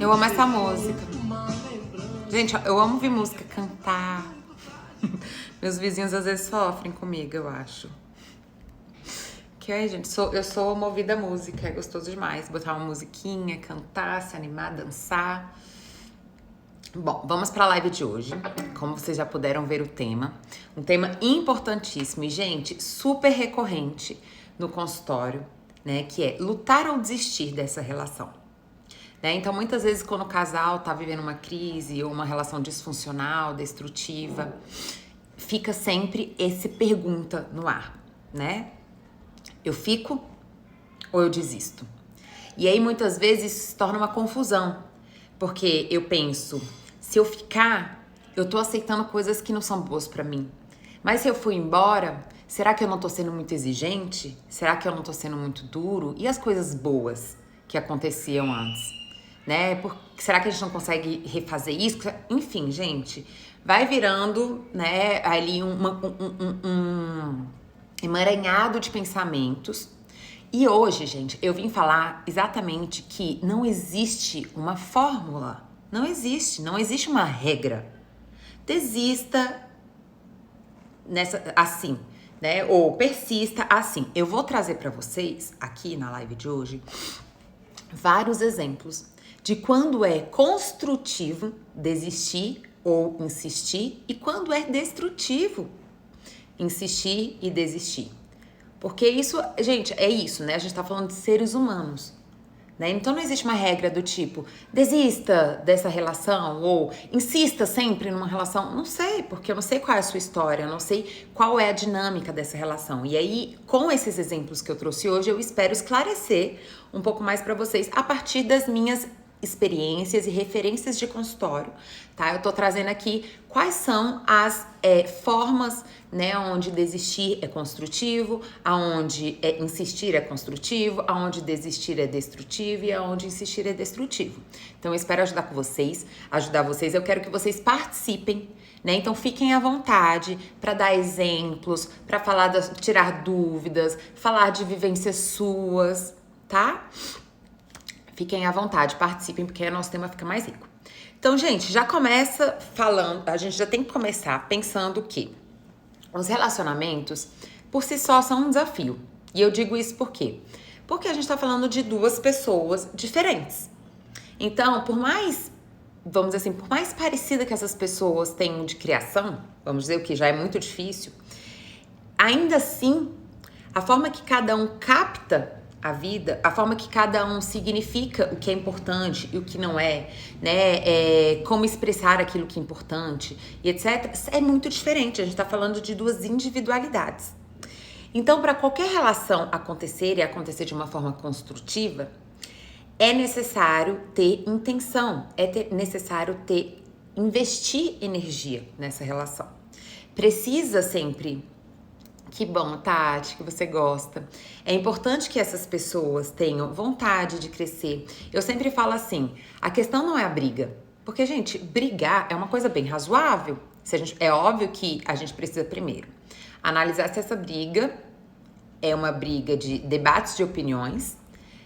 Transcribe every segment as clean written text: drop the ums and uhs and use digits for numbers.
Eu amo essa música. Gente, eu amo ouvir música, cantar. Meus vizinhos às vezes sofrem comigo, eu acho. Que aí, gente, eu sou movida à música, é gostoso demais. Botar uma musiquinha, cantar, se animar, dançar. Bom, vamos para a live de hoje. Como vocês já puderam ver o tema, um tema importantíssimo e, gente, super recorrente no consultório, né? Que é lutar ou desistir dessa relação. Né? Então, muitas vezes, quando o casal tá vivendo uma crise ou uma relação disfuncional, destrutiva, fica sempre esse pergunta no ar, né? Eu fico ou eu desisto? E aí, muitas vezes, isso se torna uma confusão, porque eu penso, se eu ficar, eu tô aceitando coisas que não são boas pra mim. Mas se eu for embora, será que eu não tô sendo muito exigente? Será que eu não tô sendo muito duro? E as coisas boas que aconteciam antes? Né? Será que a gente não consegue refazer isso? Enfim, gente, vai virando, né, ali um emaranhado de pensamentos. E hoje, gente, eu vim falar exatamente que não existe uma fórmula. Não existe uma regra. Desista assim, né? Ou persista assim. Eu vou trazer para vocês aqui na live de hoje vários exemplos de quando é construtivo desistir ou insistir e quando é destrutivo insistir e desistir. Porque isso, gente, é isso, né? A gente tá falando de seres humanos, né? Então não existe uma regra do tipo, desista dessa relação ou insista sempre numa relação. Não sei, porque eu não sei qual é a sua história, eu não sei qual é a dinâmica dessa relação. E aí, com esses exemplos que eu trouxe hoje, eu espero esclarecer um pouco mais pra vocês a partir das minhas experiências e referências de consultório, tá? Eu tô trazendo aqui quais são as formas, né, onde desistir é construtivo, aonde insistir é construtivo, aonde desistir é destrutivo e aonde insistir é destrutivo. Então eu espero ajudar vocês. Eu quero que vocês participem, né? Então fiquem à vontade para dar exemplos, para falar, tirar dúvidas, falar de vivências suas, tá? Fiquem à vontade, participem, porque aí o nosso tema fica mais rico. Então, gente, já começa falando, a gente já tem que começar pensando que os relacionamentos, por si só, são um desafio. E eu digo isso por quê? Porque a gente tá falando de duas pessoas diferentes. Então, vamos dizer assim, por mais parecida que essas pessoas tenham de criação, vamos dizer o que já é muito difícil, ainda assim, a forma que cada um capta a vida, a forma que cada um significa o que é importante e o que não é, né, como expressar aquilo que é importante e etc, é muito diferente. A gente tá falando de duas individualidades. Então, para qualquer relação acontecer e acontecer de uma forma construtiva, é necessário ter intenção, necessário investir energia nessa relação. Precisa sempre. Que bom, Tati, que você gosta. É importante que essas pessoas tenham vontade de crescer. Eu sempre falo assim, a questão não é a briga. Porque, gente, brigar é uma coisa bem razoável. É óbvio que a gente precisa primeiro analisar se essa briga é uma briga de debates de opiniões,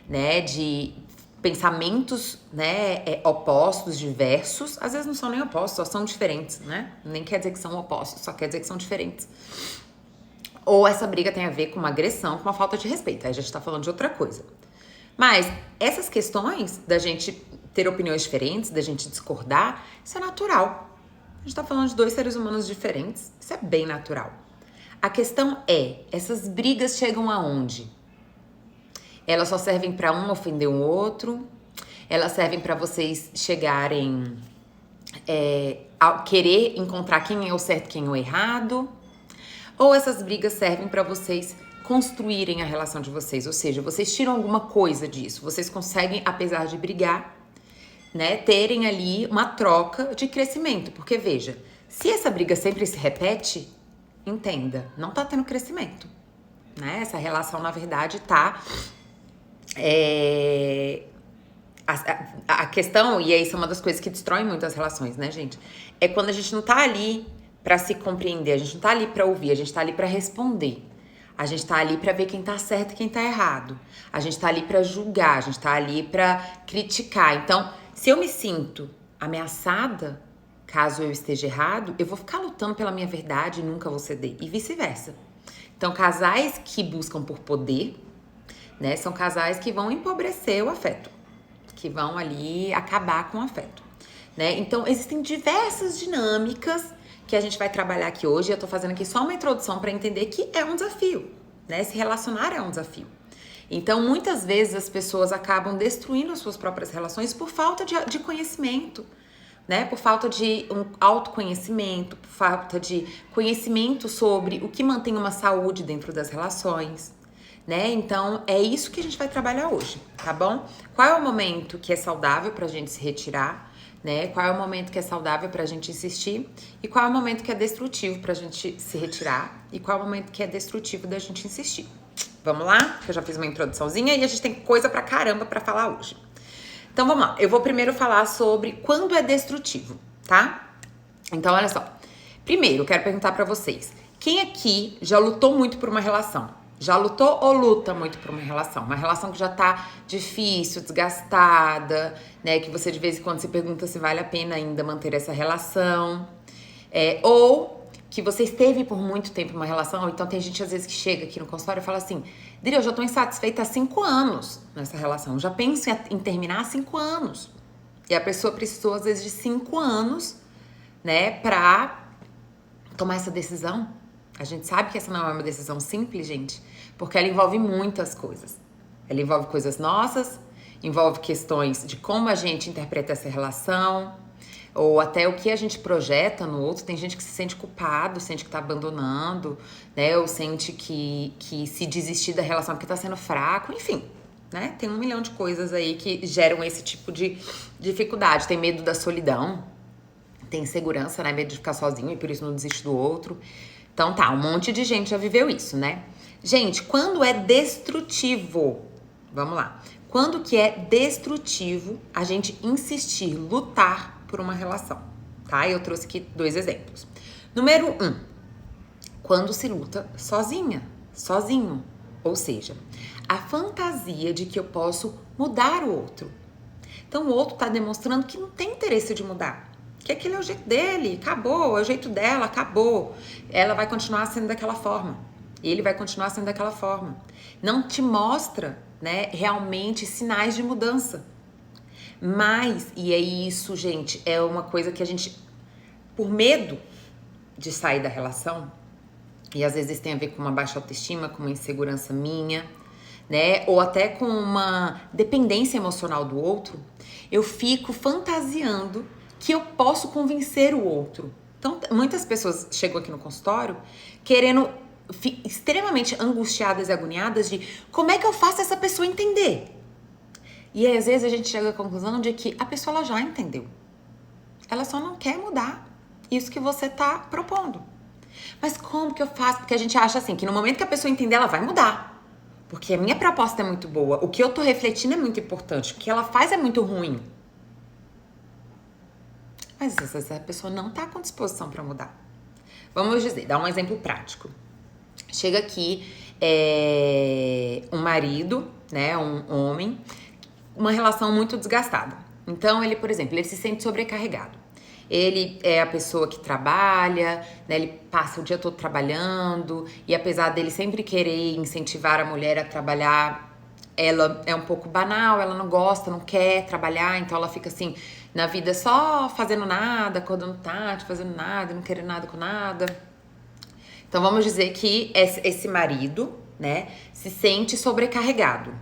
né, de pensamentos, né, opostos, diversos. Às vezes não são nem opostos, só são diferentes, né? Nem quer dizer que são opostos, só quer dizer que são diferentes. Ou essa briga tem a ver com uma agressão, com uma falta de respeito. Aí a gente tá falando de outra coisa. Mas essas questões da gente ter opiniões diferentes, da gente discordar, isso é natural. A gente tá falando de dois seres humanos diferentes, isso é bem natural. A questão é, essas brigas chegam aonde? Elas só servem pra um ofender o outro? Elas servem pra vocês chegarem a querer encontrar quem é o certo e quem é o errado? Ou essas brigas servem para vocês construírem a relação de vocês, ou seja, vocês tiram alguma coisa disso, vocês conseguem, apesar de brigar, né, terem ali uma troca de crescimento, porque veja, se essa briga sempre se repete, entenda, não tá tendo crescimento, né, essa relação na verdade tá, a questão, e isso é uma das coisas que destrói muito as relações, né, gente, é quando a gente não tá ali pra se compreender, a gente não tá ali pra ouvir, a gente tá ali pra responder. A gente tá ali pra ver quem tá certo e quem tá errado. A gente tá ali pra julgar, a gente tá ali pra criticar. Então, Se eu me sinto ameaçada, caso eu esteja errado, eu vou ficar lutando pela minha verdade e nunca vou ceder, e vice-versa. Então, casais que buscam por poder, né, são casais que vão empobrecer o afeto, que vão ali acabar com o afeto, né? Então, existem diversas dinâmicas que a gente vai trabalhar aqui hoje. Eu tô fazendo aqui só uma introdução para entender que é um desafio, né? Se relacionar é um desafio. Então, muitas vezes as pessoas acabam destruindo as suas próprias relações por falta de conhecimento, né? Por falta de um autoconhecimento, por falta de conhecimento sobre o que mantém uma saúde dentro das relações, né? Então, é isso que a gente vai trabalhar hoje, tá bom? Qual é o momento que é saudável pra gente se retirar, né? Qual é o momento que é saudável pra gente insistir e qual é o momento que é destrutivo pra gente se retirar e qual é o momento que é destrutivo da gente insistir. Vamos lá? Que eu já fiz uma introduçãozinha e a gente tem coisa pra caramba pra falar hoje. Então, vamos lá. Eu vou primeiro falar sobre quando é destrutivo, tá? Então, olha só. Primeiro, eu quero perguntar pra vocês. Quem aqui já lutou muito por uma relação? Já lutou ou luta muito por uma relação? Uma relação que já tá difícil, desgastada, né? Que você de vez em quando se pergunta se vale a pena ainda manter essa relação. Ou que você esteve por muito tempo numa relação. Então tem gente às vezes que chega aqui no consultório e fala assim: Dri, eu já tô insatisfeita há 5 anos nessa relação. Eu já penso em terminar há 5 anos. E a pessoa precisou às vezes de 5 anos, né? Pra tomar essa decisão. A gente sabe que essa não é uma decisão simples, gente, porque ela envolve muitas coisas. Ela envolve coisas nossas, envolve questões de como a gente interpreta essa relação, ou até o que a gente projeta no outro. Tem gente que se sente culpado, sente que tá abandonando, né? Ou sente que se desistir da relação porque tá sendo fraco, enfim, né? Tem 1 milhão de coisas aí que geram esse tipo de dificuldade. Tem medo da solidão, tem insegurança, né? Medo de ficar sozinho e por isso não desiste do outro. Então tá, um monte de gente já viveu isso, né? Gente, quando é destrutivo, vamos lá. Quando que é destrutivo a gente insistir, lutar por uma relação, tá? Eu trouxe aqui 2 exemplos. Número 1, quando se luta sozinha, sozinho. Ou seja, a fantasia de que eu posso mudar o outro. Então o outro tá demonstrando que não tem interesse de mudar. Que aquele é o jeito dele, acabou, é o jeito dela, acabou. Ela vai continuar sendo daquela forma. Ele vai continuar sendo daquela forma. Não te mostra, né, realmente sinais de mudança. Mas, e é isso, gente, é uma coisa que a gente, por medo de sair da relação, e às vezes tem a ver com uma baixa autoestima, com uma insegurança minha, né, ou até com uma dependência emocional do outro, eu fico fantasiando que eu posso convencer o outro. Então, muitas pessoas chegam aqui no consultório querendo, extremamente angustiadas e agoniadas de como é que eu faço essa pessoa entender? E aí, às vezes, a gente chega à conclusão de que a pessoa ela já entendeu. Ela só não quer mudar isso que você tá propondo. Mas como que eu faço? Porque a gente acha assim, que no momento que a pessoa entender, ela vai mudar. Porque a minha proposta é muito boa, o que eu tô refletindo é muito importante, o que ela faz é muito ruim. Mas às vezes a pessoa não tá com disposição para mudar. Vamos dizer, dar um exemplo prático. Chega aqui um marido, né, um homem, uma relação muito desgastada. Então ele, por exemplo, ele se sente sobrecarregado. Ele é a pessoa que trabalha, né, ele passa o dia todo trabalhando e apesar dele sempre querer incentivar a mulher a trabalhar, ela é um pouco banal, ela não gosta, não quer trabalhar, então ela fica assim, na vida só fazendo nada, acordando tarde, fazendo nada, não querendo nada com nada. Então vamos dizer que esse marido, né, se sente sobrecarregado.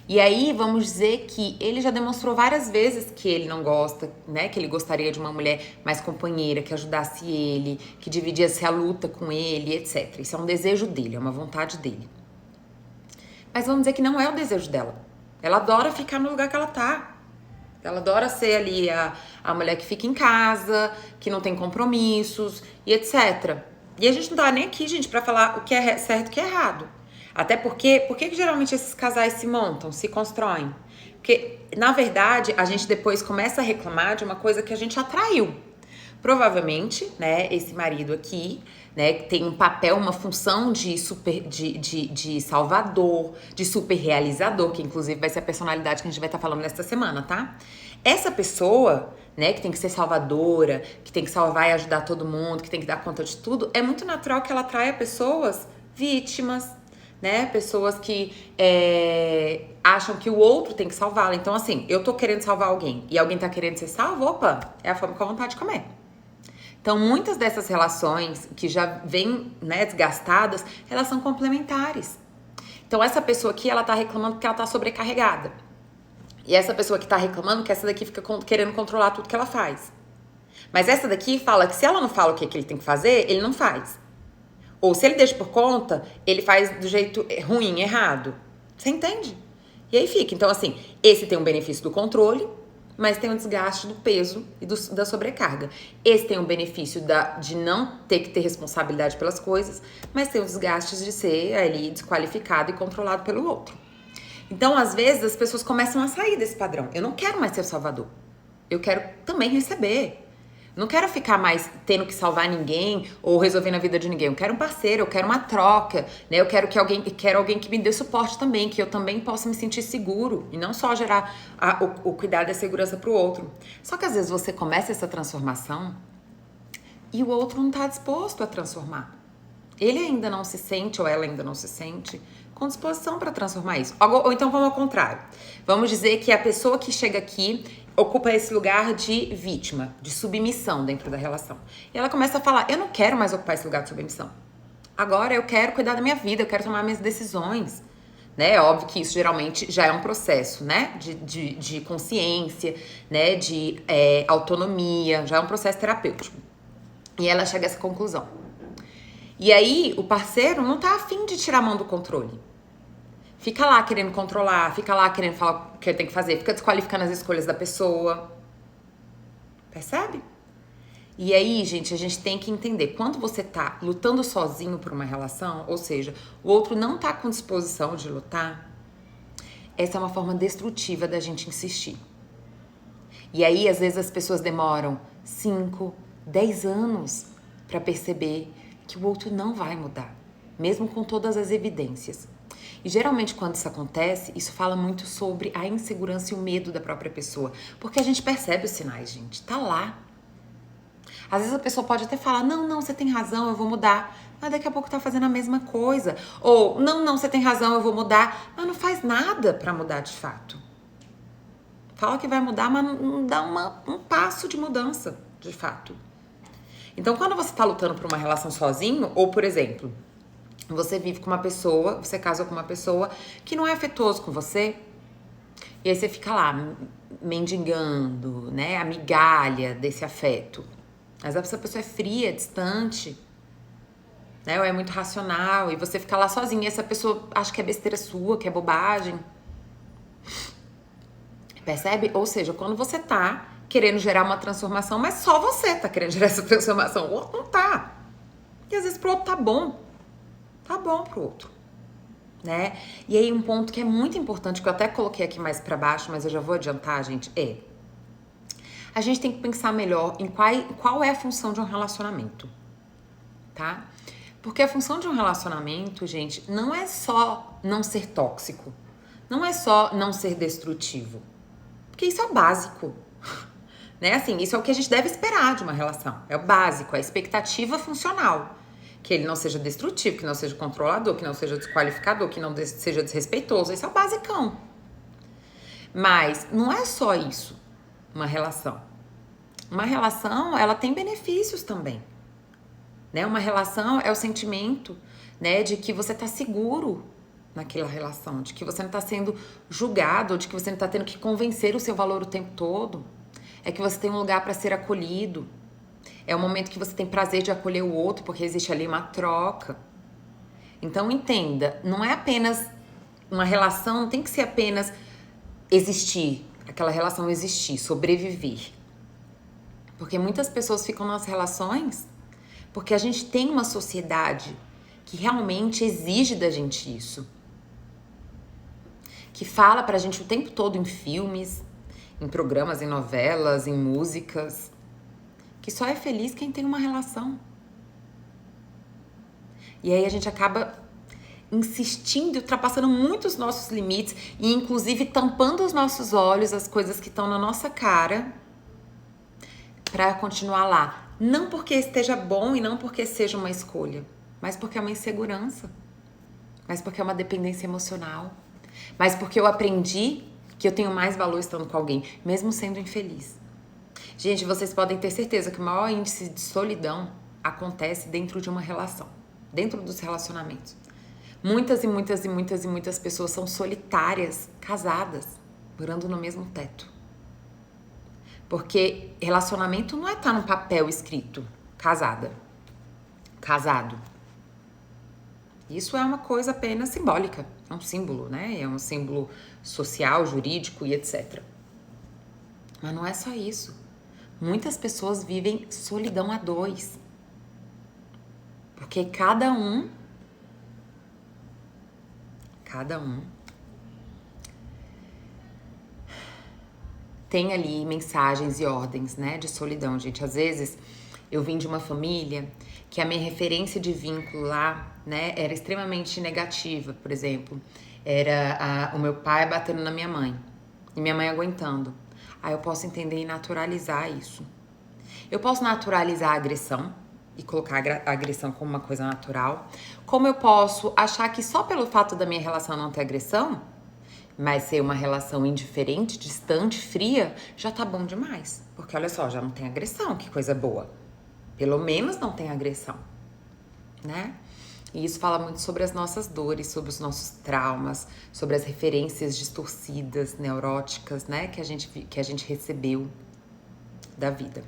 E aí vamos dizer que ele já demonstrou várias vezes que ele não gosta, né, que ele gostaria de uma mulher mais companheira, que ajudasse ele, que dividisse a luta com ele, etc. Isso é um desejo dele, é uma vontade dele. Mas vamos dizer que não é o desejo dela. Ela adora ficar no lugar que ela tá. Ela adora ser ali a mulher que fica em casa, que não tem compromissos e etc. E a gente não tá nem aqui, gente, pra falar o que é certo e o que é errado. Até porque, por que geralmente esses casais se montam, se constroem? Porque, na verdade, a gente depois começa a reclamar de uma coisa que a gente atraiu. Provavelmente, né, esse marido aqui, né, tem um papel, uma função de salvador, de super realizador, que inclusive vai ser a personalidade que a gente vai estar falando nesta semana, tá? Essa pessoa, né, que tem que ser salvadora, que tem que salvar e ajudar todo mundo, que tem que dar conta de tudo, é muito natural que ela atraia pessoas vítimas, né? Pessoas que acham que o outro tem que salvá-la. Então, assim, eu tô querendo salvar alguém e alguém tá querendo ser salvo, opa, é a fome com a vontade de comer. Então, muitas dessas relações que já vêm, né, desgastadas, elas são complementares. Então, essa pessoa aqui, ela tá reclamando porque ela tá sobrecarregada. E essa pessoa que tá reclamando que essa daqui fica querendo controlar tudo que ela faz. Mas essa daqui fala que se ela não fala o que ele tem que fazer, ele não faz. Ou se ele deixa por conta, ele faz do jeito ruim, errado. Você entende? E aí fica. Então, assim, esse tem um benefício do controle, mas tem um desgaste do peso e da sobrecarga. Esse tem um benefício de não ter que ter responsabilidade pelas coisas, mas tem os desgastes de ser ali desqualificado e controlado pelo outro. Então, às vezes, as pessoas começam a sair desse padrão. Eu não quero mais ser o salvador. Eu quero também receber. Não quero ficar mais tendo que salvar ninguém ou resolvendo a vida de ninguém. Eu quero um parceiro, eu quero uma troca, né? Eu quero alguém que me dê suporte também, que eu também possa me sentir seguro e não só gerar o cuidado e a segurança pro outro. Só que às vezes você começa essa transformação e o outro não tá disposto a transformar. Ele ainda não se sente ou ela ainda não se sente com disposição para transformar isso. Ou então vamos ao contrário. Vamos dizer que a pessoa que chega aqui ocupa esse lugar de vítima, de submissão dentro da relação. E ela começa a falar, eu não quero mais ocupar esse lugar de submissão. Agora eu quero cuidar da minha vida, eu quero tomar minhas decisões. Né? É óbvio que isso geralmente já é um processo, né? De consciência, né? De autonomia, já é um processo terapêutico. E ela chega a essa conclusão. E aí o parceiro não tá afim de tirar a mão do controle. Fica lá querendo controlar, fica lá querendo falar o que ele tem que fazer, fica desqualificando as escolhas da pessoa. Percebe? E aí, gente, a gente tem que entender, quando você tá lutando sozinho por uma relação, ou seja, o outro não tá com disposição de lutar, essa é uma forma destrutiva da gente insistir. E aí, às vezes, as pessoas demoram 5, 10 anos pra perceber que o outro não vai mudar, mesmo com todas as evidências. E geralmente quando isso acontece, isso fala muito sobre a insegurança e o medo da própria pessoa. Porque a gente percebe os sinais, gente. Tá lá. Às vezes a pessoa pode até falar, não, você tem razão, eu vou mudar. Mas daqui a pouco tá fazendo a mesma coisa. Ou, não, você tem razão, eu vou mudar. Mas não faz nada pra mudar de fato. Fala que vai mudar, mas não dá um passo de mudança, de fato. Então quando você tá lutando por uma relação sozinho, ou por exemplo, você vive com uma pessoa, você casa com uma pessoa que não é afetuoso com você. E aí você fica lá, mendigando, né? A migalha desse afeto. Mas essa pessoa é fria, distante, né? Ou é muito racional. E você fica lá sozinha. E essa pessoa acha que é besteira sua, que é bobagem. Percebe? Ou seja, quando você tá querendo gerar uma transformação, mas só você tá querendo gerar essa transformação. O outro não tá. E às vezes pro outro tá bom. Tá bom pro outro, né? E aí um ponto que é muito importante, que eu até coloquei aqui mais pra baixo, mas eu já vou adiantar, gente, a gente tem que pensar melhor em qual é a função de um relacionamento, tá? Porque a função de um relacionamento, gente, não é só não ser tóxico, não é só não ser destrutivo, porque isso é o básico, né? Assim, isso é o que a gente deve esperar de uma relação, é o básico, a expectativa funcional. Que ele não seja destrutivo, que não seja controlador, que não seja desqualificador, que não seja desrespeitoso. Esse é o basicão. Mas não é só isso, uma relação. Uma relação, ela tem benefícios também. Né? Uma relação é o sentimento, né, de que você tá seguro naquela relação, de que você não tá sendo julgado, de que você não tá tendo que convencer o seu valor o tempo todo. É que você tem um lugar para ser acolhido. É o momento que você tem prazer de acolher o outro, porque existe ali uma troca. Então, entenda, não é apenas uma relação, não tem que ser apenas existir, aquela relação existir, sobreviver. Porque muitas pessoas ficam nas relações porque a gente tem uma sociedade que realmente exige da gente isso. Que fala pra gente o tempo todo em filmes, em programas, em novelas, em músicas, que só é feliz quem tem uma relação. E aí a gente acaba insistindo, ultrapassando muito os nossos limites e inclusive tampando os nossos olhos, as coisas que estão na nossa cara, para continuar lá. Não porque esteja bom e não porque seja uma escolha, mas porque é uma insegurança, mas porque é uma dependência emocional, mas porque eu aprendi que eu tenho mais valor estando com alguém, mesmo sendo infeliz. Gente, vocês podem ter certeza que o maior índice de solidão acontece dentro de uma relação, dentro dos relacionamentos. Muitas pessoas são solitárias, casadas, morando no mesmo teto. Porque relacionamento não é estar no papel escrito, casada, casado. Isso é uma coisa apenas simbólica, é um símbolo, né? É um símbolo social, jurídico e etc. Mas não é só isso. Muitas pessoas vivem solidão a dois. Porque cada um tem ali mensagens e ordens, né, de solidão, gente. Às vezes, eu vim de uma família que a minha referência de vínculo lá, né, era extremamente negativa, por exemplo. Era o meu pai batendo na minha mãe e minha mãe aguentando. Aí eu posso entender e naturalizar isso. Eu posso naturalizar a agressão e colocar a agressão como uma coisa natural. Como eu posso achar que só pelo fato da minha relação não ter agressão, mas ser uma relação indiferente, distante, fria, já tá bom demais. Porque olha só, já não tem agressão, que coisa boa. Pelo menos não tem agressão, né? E isso fala muito sobre as nossas dores, sobre os nossos traumas, sobre as referências distorcidas, neuróticas, né? Que a gente recebeu da vida.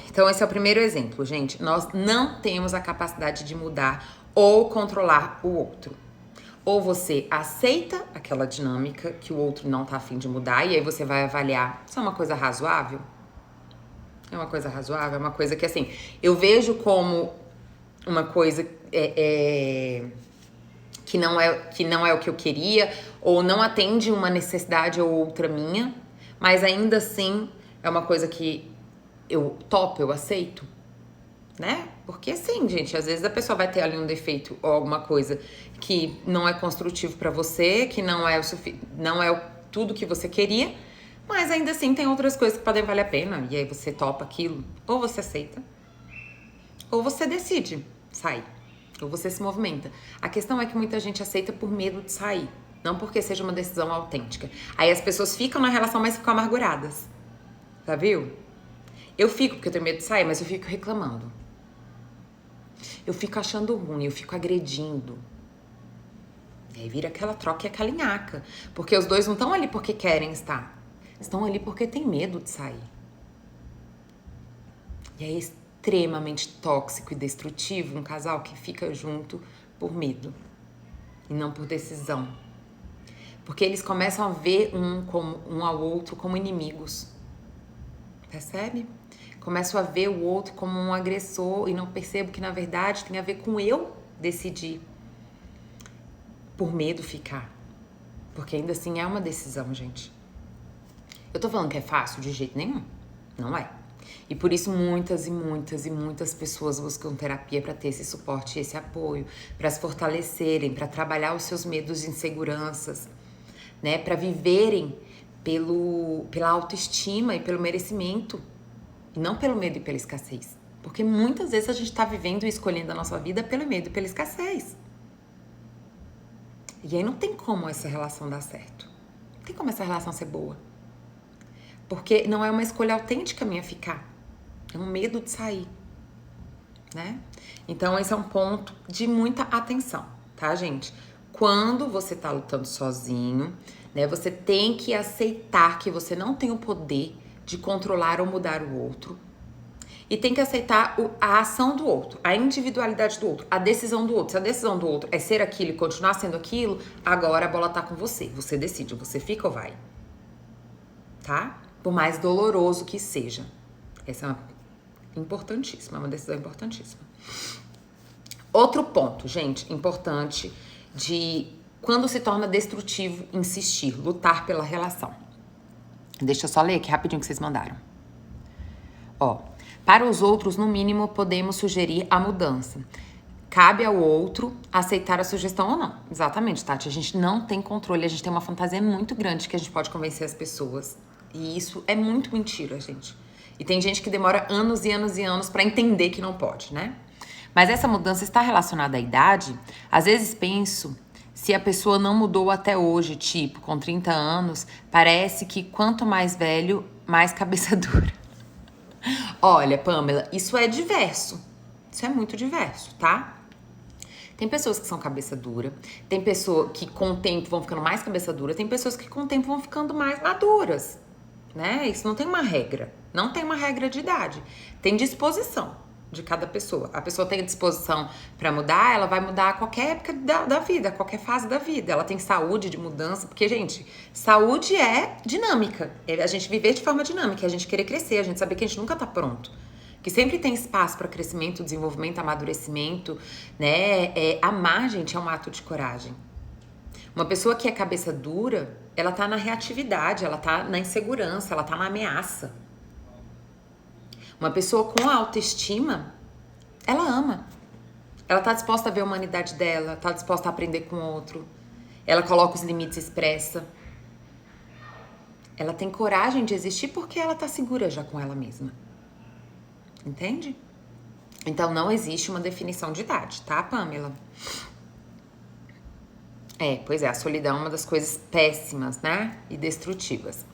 Então esse é o primeiro exemplo, gente. Nós não temos a capacidade de mudar ou controlar o outro. Ou você aceita aquela dinâmica que o outro não tá a fim de mudar, e aí você vai avaliar, isso é uma coisa razoável? É uma coisa razoável? É uma coisa que, assim, eu vejo como uma coisa que não é o que eu queria, ou não atende uma necessidade ou outra minha, mas ainda assim é uma coisa que eu topo, eu aceito, né? Porque assim, gente, às vezes a pessoa vai ter ali um defeito ou alguma coisa que não é construtivo pra você, que não é tudo que você queria, mas ainda assim tem outras coisas que podem valer a pena, e aí você topa aquilo, ou você aceita, ou você decide sair, ou você se movimenta. A questão é que muita gente aceita por medo de sair, não porque seja uma decisão autêntica. Aí as pessoas ficam na relação, mas ficam amarguradas, tá, viu? Eu fico porque eu tenho medo de sair, mas eu fico reclamando. Eu fico achando ruim, eu fico agredindo. E aí vira aquela troca e aquela nhaca. Porque os dois não estão ali porque querem estar. Estão ali porque têm medo de sair. E é extremamente tóxico e destrutivo um casal que fica junto por medo. E não por decisão. Porque eles começam a ver um ao outro como inimigos. Percebe? Começo a ver o outro como um agressor e não percebo que, na verdade, tem a ver com eu decidir por medo ficar. Porque ainda assim é uma decisão, gente. Eu tô falando que é fácil? De jeito nenhum. Não é. E por isso muitas pessoas buscam terapia para ter esse suporte e esse apoio, para se fortalecerem, para trabalhar os seus medos e inseguranças, né? Para viverem pela autoestima e pelo merecimento. E não pelo medo e pela escassez. Porque muitas vezes a gente tá vivendo e escolhendo a nossa vida pelo medo e pela escassez. E aí não tem como essa relação dar certo. Não tem como essa relação ser boa. Porque não é uma escolha autêntica minha ficar. É um medo de sair, né? Então esse é um ponto de muita atenção, tá, gente? Quando você tá lutando sozinho, né, você tem que aceitar que você não tem o poder de controlar ou mudar o outro. E tem que aceitar a ação do outro, a individualidade do outro, a decisão do outro. Se a decisão do outro é ser aquilo e continuar sendo aquilo, agora a bola tá com você. Você decide, você fica ou vai. Tá? Por mais doloroso que seja. Essa é uma decisão importantíssima. Outro ponto, gente, importante de quando se torna destrutivo insistir, lutar pela relação. Deixa eu só ler aqui rapidinho que vocês mandaram. Ó, para os outros, no mínimo, podemos sugerir a mudança. Cabe ao outro aceitar a sugestão ou não. Exatamente, Tati. A gente não tem controle, a gente tem uma fantasia muito grande que a gente pode convencer as pessoas. E isso é muito mentira, gente. E tem gente que demora anos e anos e anos pra entender que não pode, né? Mas essa mudança está relacionada à idade? Às vezes penso, se a pessoa não mudou até hoje, tipo, com 30 anos, parece que quanto mais velho, mais cabeça dura. Olha, Pamela, isso é diverso. Isso é muito diverso, tá? Tem pessoas que são cabeça dura, tem pessoas que com o tempo vão ficando mais cabeça dura, tem pessoas que com o tempo vão ficando mais maduras, né? Isso não tem uma regra, não tem uma regra de idade, tem disposição de cada pessoa. A pessoa tem disposição para mudar, ela vai mudar a qualquer época da vida, a qualquer fase da vida. Ela tem saúde de mudança, porque, gente, saúde é dinâmica, é a gente viver de forma dinâmica, é a gente querer crescer, a gente saber que a gente nunca tá pronto. Que sempre tem espaço para crescimento, desenvolvimento, amadurecimento, né? Amar, gente, é um ato de coragem. Uma pessoa que é cabeça dura, ela tá na reatividade, ela tá na insegurança, ela tá na ameaça. Uma pessoa com autoestima, ela ama. Ela tá disposta a ver a humanidade dela, tá disposta a aprender com o outro. Ela coloca os limites e expressa. Ela tem coragem de existir porque ela tá segura já com ela mesma. Entende? Então, não existe uma definição de idade, tá, Pamela? Pois é, a solidão é uma das coisas péssimas, né? E destrutivas.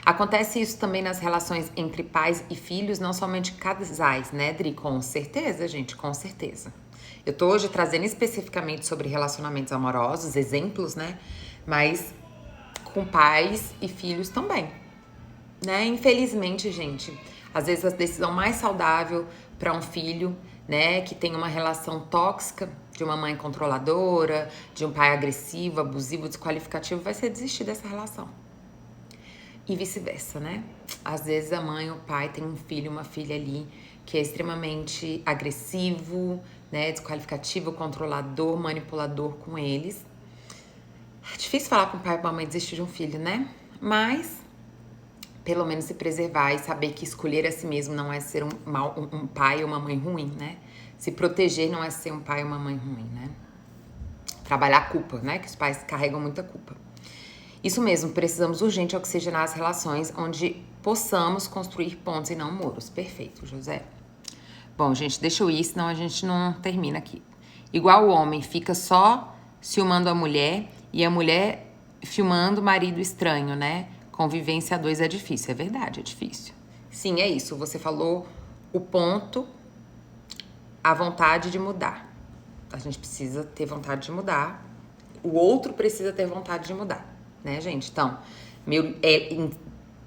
Acontece isso também nas relações entre pais e filhos, não somente casais, né, Dri? Com certeza, gente, com certeza. Eu tô hoje trazendo especificamente sobre relacionamentos amorosos, exemplos, né? Mas com pais e filhos também, né? Infelizmente, gente, às vezes a decisão mais saudável para um filho, né, que tem uma relação tóxica de uma mãe controladora, de um pai agressivo, abusivo, desqualificativo, vai ser desistir dessa relação. E vice-versa, né? Às vezes a mãe ou o pai tem um filho, uma filha ali que é extremamente agressivo, né, desqualificativo, controlador, manipulador com eles. É difícil falar com o pai ou com a mãe desistir de um filho, né? Mas pelo menos se preservar e saber que escolher a si mesmo não é ser um pai ou uma mãe ruim, né? Se proteger não é ser um pai ou uma mãe ruim, né? Trabalhar a culpa, né? Que os pais carregam muita culpa. Isso mesmo, precisamos urgente oxigenar as relações onde possamos construir pontes e não muros. Perfeito, José. Bom, gente, deixa eu ir, senão a gente não termina aqui. Igual o homem fica só ciumando a mulher e a mulher filmando o marido estranho, né? Convivência a dois é difícil, é verdade, é difícil. Sim, é isso, você falou o ponto, a vontade de mudar. A gente precisa ter vontade de mudar, o outro precisa ter vontade de mudar, né, gente? Então, é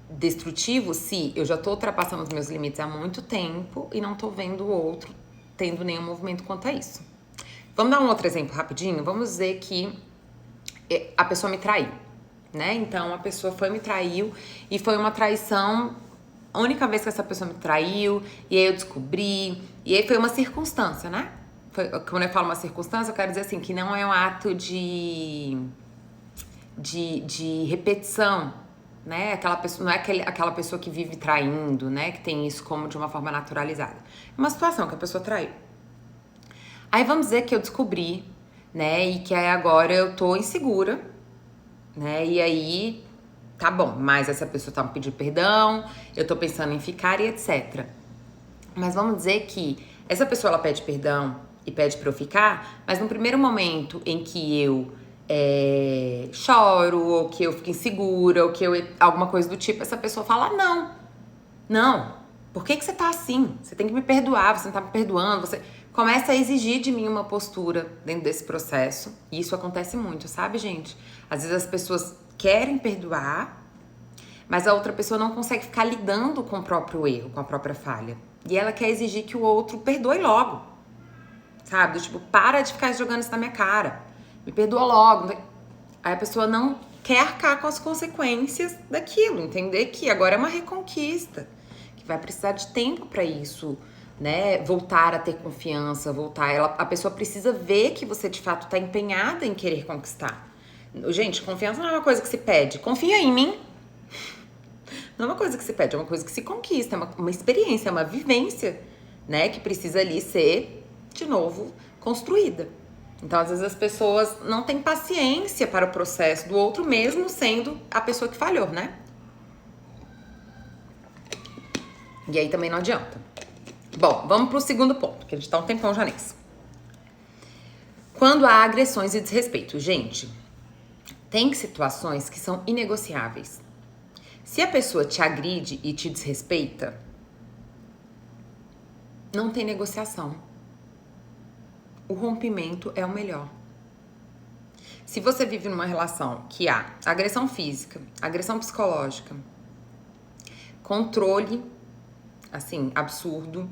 destrutivo se eu já tô ultrapassando os meus limites há muito tempo e não tô vendo o outro tendo nenhum movimento quanto a isso. Vamos dar um outro exemplo rapidinho? Vamos dizer que a pessoa me traiu, né? Então, a pessoa me traiu e foi uma traição, a única vez que essa pessoa me traiu, e aí eu descobri, e aí foi uma circunstância, né? Quando eu falo uma circunstância, eu quero dizer assim, que não é um ato de repetição, né? Aquela pessoa, não é aquela pessoa que vive traindo, né? Que tem isso como de uma forma naturalizada. É uma situação que a pessoa traiu. Aí vamos dizer que eu descobri, né? E que aí agora eu tô insegura, né? E aí, tá bom, mas essa pessoa tá me pedindo perdão, eu tô pensando em ficar e etc. Mas vamos dizer que essa pessoa, ela pede perdão e pede pra eu ficar, mas no primeiro momento em que eu choro, ou que eu fico insegura, ou que alguma coisa do tipo, essa pessoa fala, não, por que você tá assim? Você tem que me perdoar, você não tá me perdoando, você começa a exigir de mim uma postura dentro desse processo, e isso acontece muito, sabe, gente? Às vezes as pessoas querem perdoar, mas a outra pessoa não consegue ficar lidando com o próprio erro, com a própria falha, e ela quer exigir que o outro perdoe logo, sabe? Do tipo, para de ficar jogando isso na minha cara, me perdoa logo. Aí a pessoa não quer arcar com as consequências daquilo, entender que agora é uma reconquista, que vai precisar de tempo pra isso, né? Voltar a ter confiança, a pessoa precisa ver que você de fato tá empenhada em querer conquistar. Gente, confiança não é uma coisa que se pede. Confia em mim. Não é uma coisa que se pede, é uma coisa que se conquista, é uma experiência, é uma vivência, né? Que precisa ali ser, de novo, construída. Então, às vezes as pessoas não têm paciência para o processo do outro, mesmo sendo a pessoa que falhou, né? E aí também não adianta. Bom, vamos pro segundo ponto, que a gente tá um tempão já nisso. Quando há agressões e desrespeito, gente, tem situações que são inegociáveis. Se a pessoa te agride e te desrespeita, não tem negociação. O rompimento é o melhor. Se você vive numa relação que há agressão física, agressão psicológica, controle, assim, absurdo,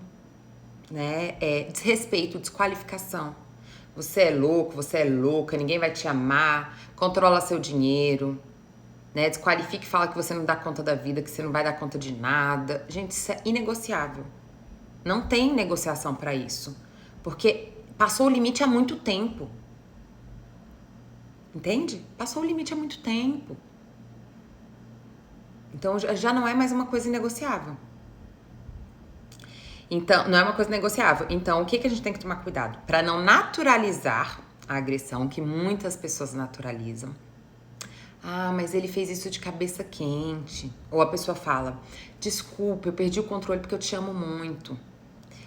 né? Desrespeito, desqualificação. Você é louco, você é louca, ninguém vai te amar, controla seu dinheiro, né? Desqualifica e fala que você não dá conta da vida, que você não vai dar conta de nada. Gente, isso é inegociável. Não tem negociação para isso. Porque passou o limite há muito tempo. Entende? Passou o limite há muito tempo. Então já não é mais uma coisa inegociável. Então, não é uma coisa negociável. Então, o que a gente tem que tomar cuidado? Para não naturalizar a agressão, que muitas pessoas naturalizam. Ah, mas ele fez isso de cabeça quente. Ou a pessoa fala, desculpa, eu perdi o controle porque eu te amo muito.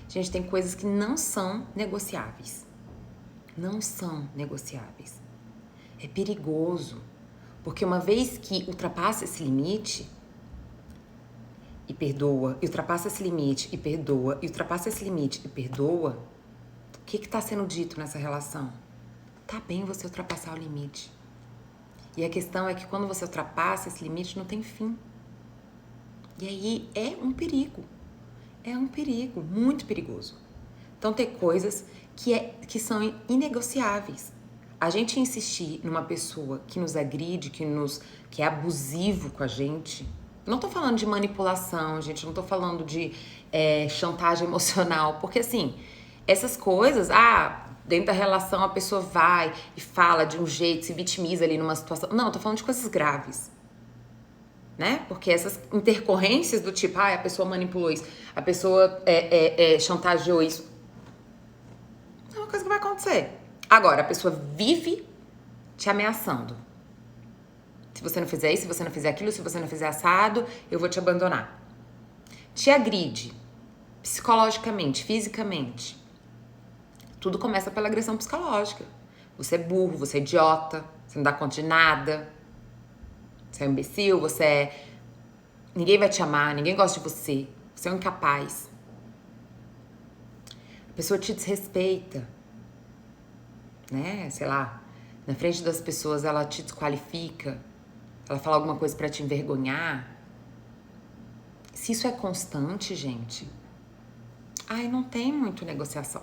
Gente, tem coisas que não são negociáveis. Não são negociáveis. É perigoso. Porque uma vez que ultrapassa esse limite e perdoa, e ultrapassa esse limite e perdoa, e ultrapassa esse limite e perdoa, o que tá sendo dito nessa relação? Tá bem você ultrapassar o limite. E a questão é que quando você ultrapassa esse limite, não tem fim. E aí é um perigo. É um perigo, muito perigoso. Então tem coisas que são inegociáveis. A gente insistir numa pessoa que nos agride, que é abusivo com a gente. Não tô falando de manipulação, gente. Não tô falando de chantagem emocional. Porque assim, essas coisas, dentro da relação a pessoa vai e fala de um jeito, se vitimiza ali numa situação. Não, eu tô falando de coisas graves. Né? Porque essas intercorrências do tipo, a pessoa manipulou isso, a pessoa chantageou isso, é uma coisa que vai acontecer. Agora, a pessoa vive te ameaçando. Se você não fizer isso, se você não fizer aquilo, se você não fizer assado, eu vou te abandonar. Te agride psicologicamente, fisicamente. Tudo começa pela agressão psicológica. Você é burro, você é idiota, você não dá conta de nada. Você é um imbecil, ninguém vai te amar, ninguém gosta de você. Você é um incapaz. A pessoa te desrespeita. Né? Sei lá, na frente das pessoas ela te desqualifica. Ela fala alguma coisa pra te envergonhar. Se isso é constante, gente, não tem muito negociação.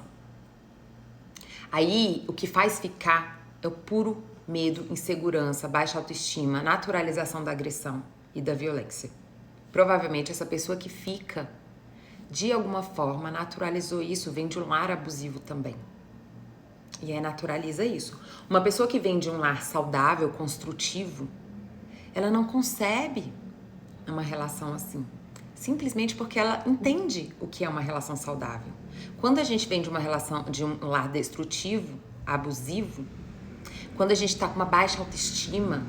Aí, o que faz ficar é o puro medo, insegurança, baixa autoestima, naturalização da agressão e da violência. Provavelmente essa pessoa que fica, de alguma forma, naturalizou isso, vem de um lar abusivo também. E aí naturaliza isso. Uma pessoa que vem de um lar saudável, construtivo, ela não concebe uma relação assim. Simplesmente porque ela entende o que é uma relação saudável. Quando a gente vem de uma relação, de um lar destrutivo, abusivo, quando a gente tá com uma baixa autoestima,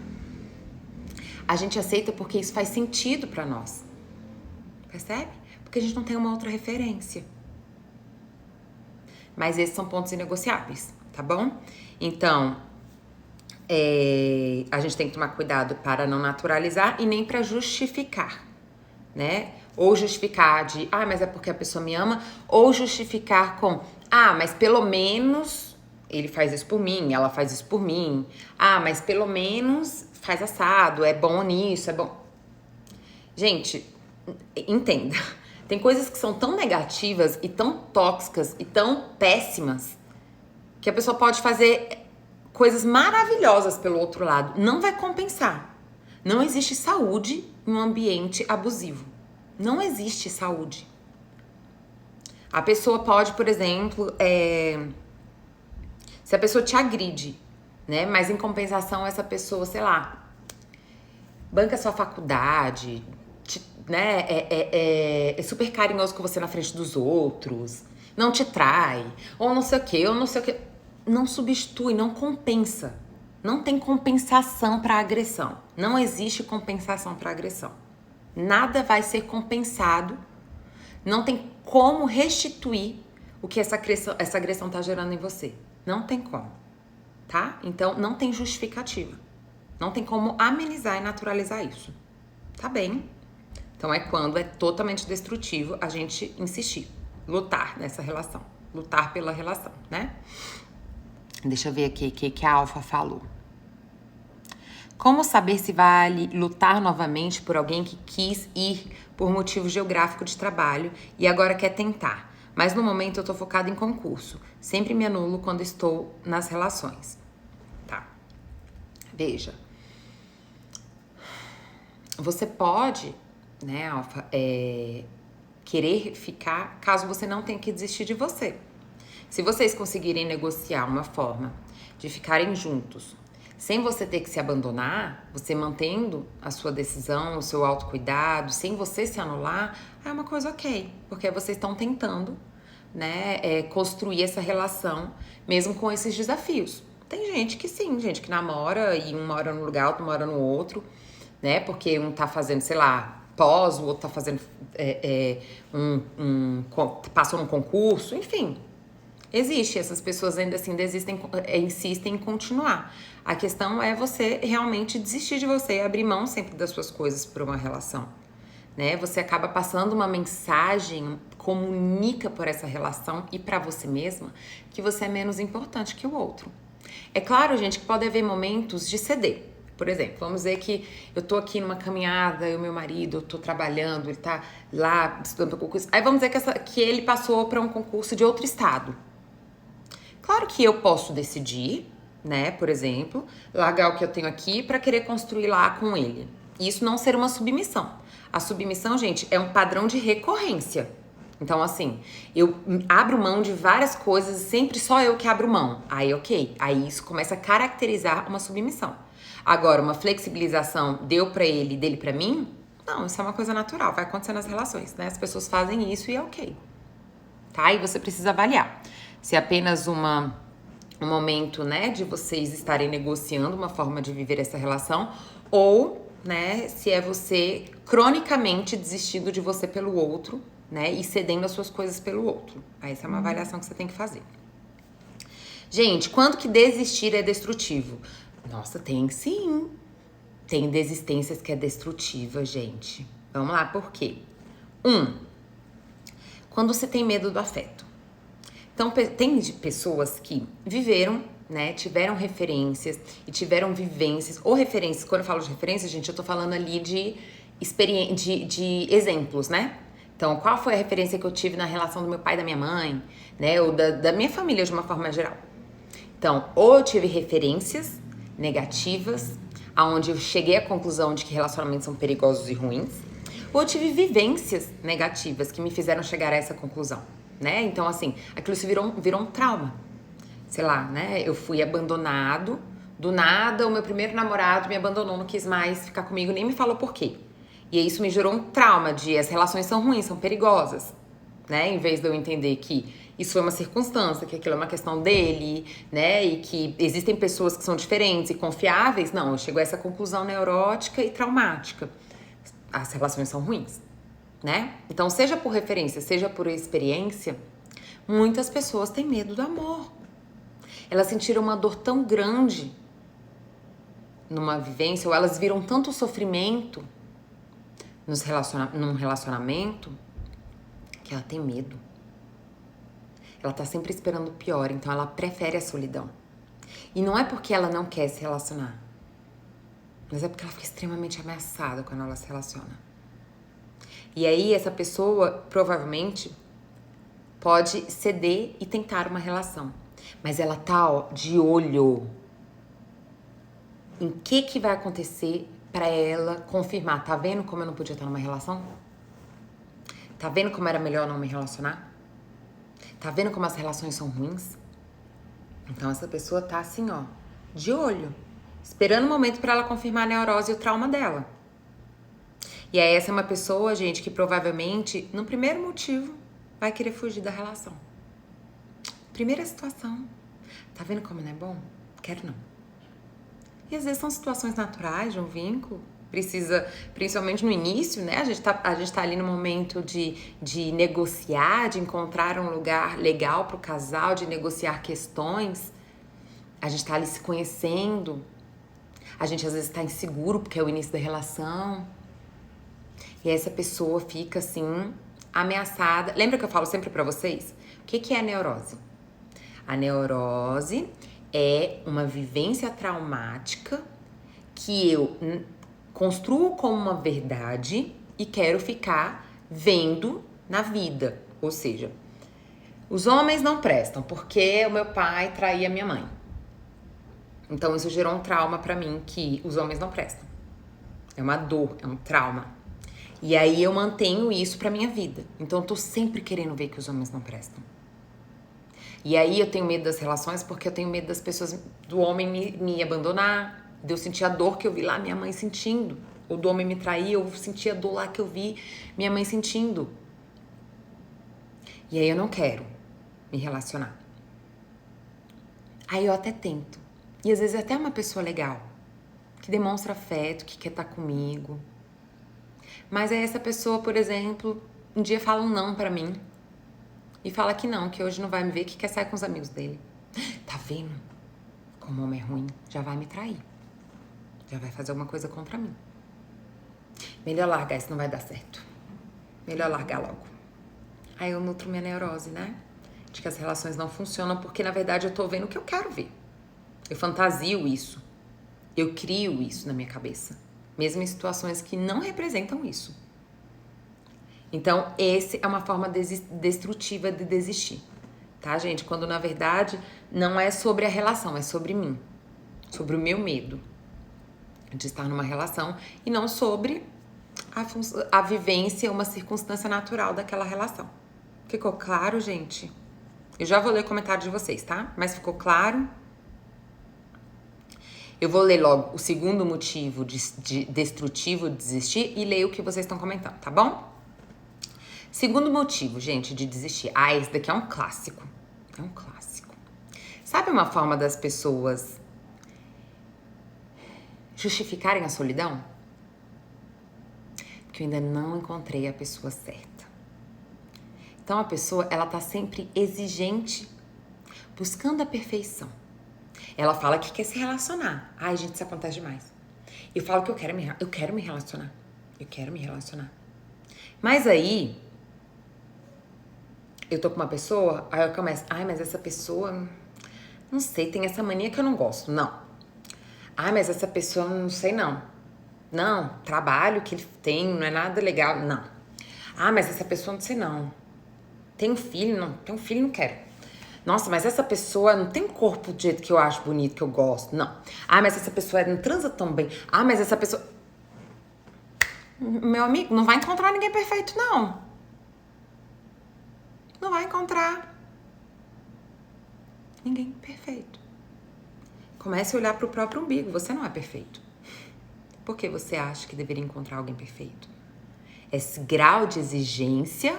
a gente aceita porque isso faz sentido pra nós. Percebe? Porque a gente não tem uma outra referência. Mas esses são pontos inegociáveis, tá bom? Então, a gente tem que tomar cuidado para não naturalizar e nem para justificar, né? Ou justificar de, mas é porque a pessoa me ama, ou justificar com, mas pelo menos ele faz isso por mim, ela faz isso por mim. Mas pelo menos faz assado, é bom nisso, é bom. Gente, entenda. Tem coisas que são tão negativas e tão tóxicas e tão péssimas que a pessoa pode fazer coisas maravilhosas pelo outro lado. Não vai compensar. Não existe saúde em um ambiente abusivo. Não existe saúde. A pessoa pode, por exemplo, se a pessoa te agride, né? Mas em compensação essa pessoa, sei lá, banca sua faculdade, né? É super carinhoso com você na frente dos outros. não te trai, ou não sei o que, ou não sei o que. Não substitui, não compensa. Não tem compensação para agressão. Não existe compensação para agressão. Nada vai ser compensado. Não tem como restituir o que essa agressão tá gerando em você. Não tem como, tá? Então, não tem justificativa. Não tem como amenizar e naturalizar isso. Tá bem? Então, é quando é totalmente destrutivo a gente insistir. Lutar nessa relação. Lutar pela relação, né? Deixa eu ver aqui o que a Alfa falou. Como saber se vale lutar novamente por alguém que quis ir por motivo geográfico de trabalho e agora quer tentar? Mas no momento eu tô focada em concurso. Sempre me anulo quando estou nas relações. Tá. Veja. Você pode, né, Alfa, querer ficar caso você não tenha que desistir de você. Se vocês conseguirem negociar uma forma de ficarem juntos, sem você ter que se abandonar, você mantendo a sua decisão, o seu autocuidado, sem você se anular, é uma coisa ok. Porque vocês estão tentando, né, construir essa relação, mesmo com esses desafios. Tem gente que sim, gente que namora e um mora num lugar, outro mora no outro, né? Porque um tá fazendo, sei lá, pós, o outro tá fazendo, passou num concurso, enfim. Existe, essas pessoas ainda assim insistem em continuar. A questão é você realmente desistir de você e abrir mão sempre das suas coisas por uma relação, né? Você acaba passando uma mensagem, comunica por essa relação e pra você mesma que você é menos importante que o outro. É claro, gente, que pode haver momentos de ceder. Por exemplo, vamos dizer que eu tô aqui numa caminhada e o meu marido, eu tô trabalhando, ele tá lá estudando para concurso. Aí vamos dizer que ele passou para um concurso de outro estado. Claro que eu posso decidir, né, por exemplo, largar o que eu tenho aqui para querer construir lá com ele. E isso não ser uma submissão. A submissão, gente, é um padrão de recorrência. Então, assim, eu abro mão de várias coisas e sempre só eu que abro mão. Aí, ok. Aí isso começa a caracterizar uma submissão. Agora, uma flexibilização deu pra ele, dele pra mim? Não, isso é uma coisa natural. Vai acontecer nas relações, né? As pessoas fazem isso e é ok. Tá? E você precisa avaliar. Se é apenas um momento, né, de vocês estarem negociando uma forma de viver essa relação, ou, né, se é você cronicamente desistindo de você pelo outro, né, e cedendo as suas coisas pelo outro. Aí essa é uma avaliação que você tem que fazer. Gente, quando que desistir é destrutivo? Nossa, tem sim. Tem desistências que é destrutiva, gente. Vamos lá, por quê? Quando você tem medo do afeto. Então, tem pessoas que viveram, né, tiveram referências e tiveram vivências, ou referências, quando eu falo de referências, gente, eu tô falando ali de exemplos, né? Então, qual foi a referência que eu tive na relação do meu pai e da minha mãe, né, ou da minha família de uma forma geral. Então, ou eu tive referências negativas, aonde eu cheguei à conclusão de que relacionamentos são perigosos e ruins, ou eu tive vivências negativas que me fizeram chegar a essa conclusão. Né? Então, assim, aquilo se virou um trauma. Sei lá, né? Eu fui abandonado. Do nada, o meu primeiro namorado me abandonou, não quis mais ficar comigo, nem me falou por quê. E aí isso me gerou um trauma de as relações são ruins, são perigosas. Né? Em vez de eu entender que isso foi uma circunstância, que aquilo é uma questão dele, né? E que existem pessoas que são diferentes e confiáveis. Não, eu chego a essa conclusão neurótica e traumática. As relações são ruins. Né? Então, seja por referência, seja por experiência, muitas pessoas têm medo do amor. Elas sentiram uma dor tão grande numa vivência, ou elas viram tanto sofrimento num relacionamento, que ela tem medo. Ela tá sempre esperando o pior, então ela prefere a solidão. E não é porque ela não quer se relacionar, mas é porque ela fica extremamente ameaçada quando ela se relaciona. E aí essa pessoa provavelmente pode ceder e tentar uma relação. Mas ela tá, ó, de olho em que vai acontecer pra ela confirmar. Tá vendo como eu não podia estar numa relação? Tá vendo como era melhor não me relacionar? Tá vendo como as relações são ruins? Então essa pessoa tá assim, ó, de olho, esperando o momento pra ela confirmar a neurose e o trauma dela. E aí essa é uma pessoa, gente, que provavelmente, no primeiro motivo, vai querer fugir da relação. Primeira situação. Tá vendo como não é bom? Quero não. E às vezes são situações naturais de um vínculo. Precisa, principalmente no início, né? A gente tá ali no momento de negociar, de encontrar um lugar legal pro casal, de negociar questões. A gente tá ali se conhecendo. A gente às vezes tá inseguro porque é o início da relação. E essa pessoa fica assim, ameaçada. Lembra que eu falo sempre pra vocês? O que é a neurose? A neurose é uma vivência traumática que eu construo como uma verdade e quero ficar vendo na vida. Ou seja, os homens não prestam porque o meu pai traía minha mãe. Então isso gerou um trauma pra mim que os homens não prestam. É uma dor, é um trauma. E aí eu mantenho isso pra minha vida. Então eu tô sempre querendo ver que os homens não prestam. E aí eu tenho medo das relações porque eu tenho medo das pessoas, do homem me abandonar, de eu sentir a dor que eu vi lá minha mãe sentindo. Ou do homem me trair, eu senti a dor lá que eu vi minha mãe sentindo. E aí eu não quero me relacionar. Aí eu até tento. E às vezes é até uma pessoa legal, que demonstra afeto, que quer estar comigo. Mas aí essa pessoa, por exemplo, um dia fala um não pra mim. E fala que não, que hoje não vai me ver, que quer sair com os amigos dele. Tá vendo? Como o homem é ruim, já vai me trair. Já vai fazer alguma coisa contra mim. Melhor largar, isso não vai dar certo. Melhor largar logo. Aí eu nutro minha neurose, né? De que as relações não funcionam porque, na verdade, eu tô vendo o que eu quero ver. Eu fantasio isso. Eu crio isso na minha cabeça. Mesmo em situações que não representam isso. Então, essa é uma forma destrutiva de desistir. Tá, gente? Quando, na verdade, não é sobre a relação, é sobre mim. Sobre o meu medo de estar numa relação e não sobre a vivência, uma circunstância natural daquela relação. Ficou claro, gente? Eu já vou ler o comentário de vocês, tá? Mas ficou claro? Eu vou ler logo o segundo motivo de destrutivo de desistir e ler o que vocês estão comentando, tá bom? Segundo motivo, gente, de desistir. Ah, esse daqui é um clássico. É um clássico. Sabe uma forma das pessoas justificarem a solidão? Porque eu ainda não encontrei a pessoa certa. Então a pessoa, ela tá sempre exigente, buscando a perfeição. Ela fala que quer se relacionar. Ai, gente, isso acontece demais. Eu falo que eu quero me relacionar. Eu quero me relacionar. Mas aí, eu tô com uma pessoa, aí eu começo, ai, mas essa pessoa, não sei, tem essa mania que eu não gosto. Não. Ai, mas essa pessoa, não sei não. Não, trabalho que ele tem, não é nada legal. Não. Ah, mas essa pessoa, não sei não. Tem um filho? Não. Tem um filho, não quero. Nossa, mas essa pessoa não tem corpo do jeito que eu acho bonito, que eu gosto. Não. Ah, mas essa pessoa não transa tão bem. Ah, mas essa pessoa... Meu amigo, não vai encontrar ninguém perfeito, não. Não vai encontrar ninguém perfeito. Comece a olhar pro próprio umbigo. Você não é perfeito. Por que você acha que deveria encontrar alguém perfeito? Esse grau de exigência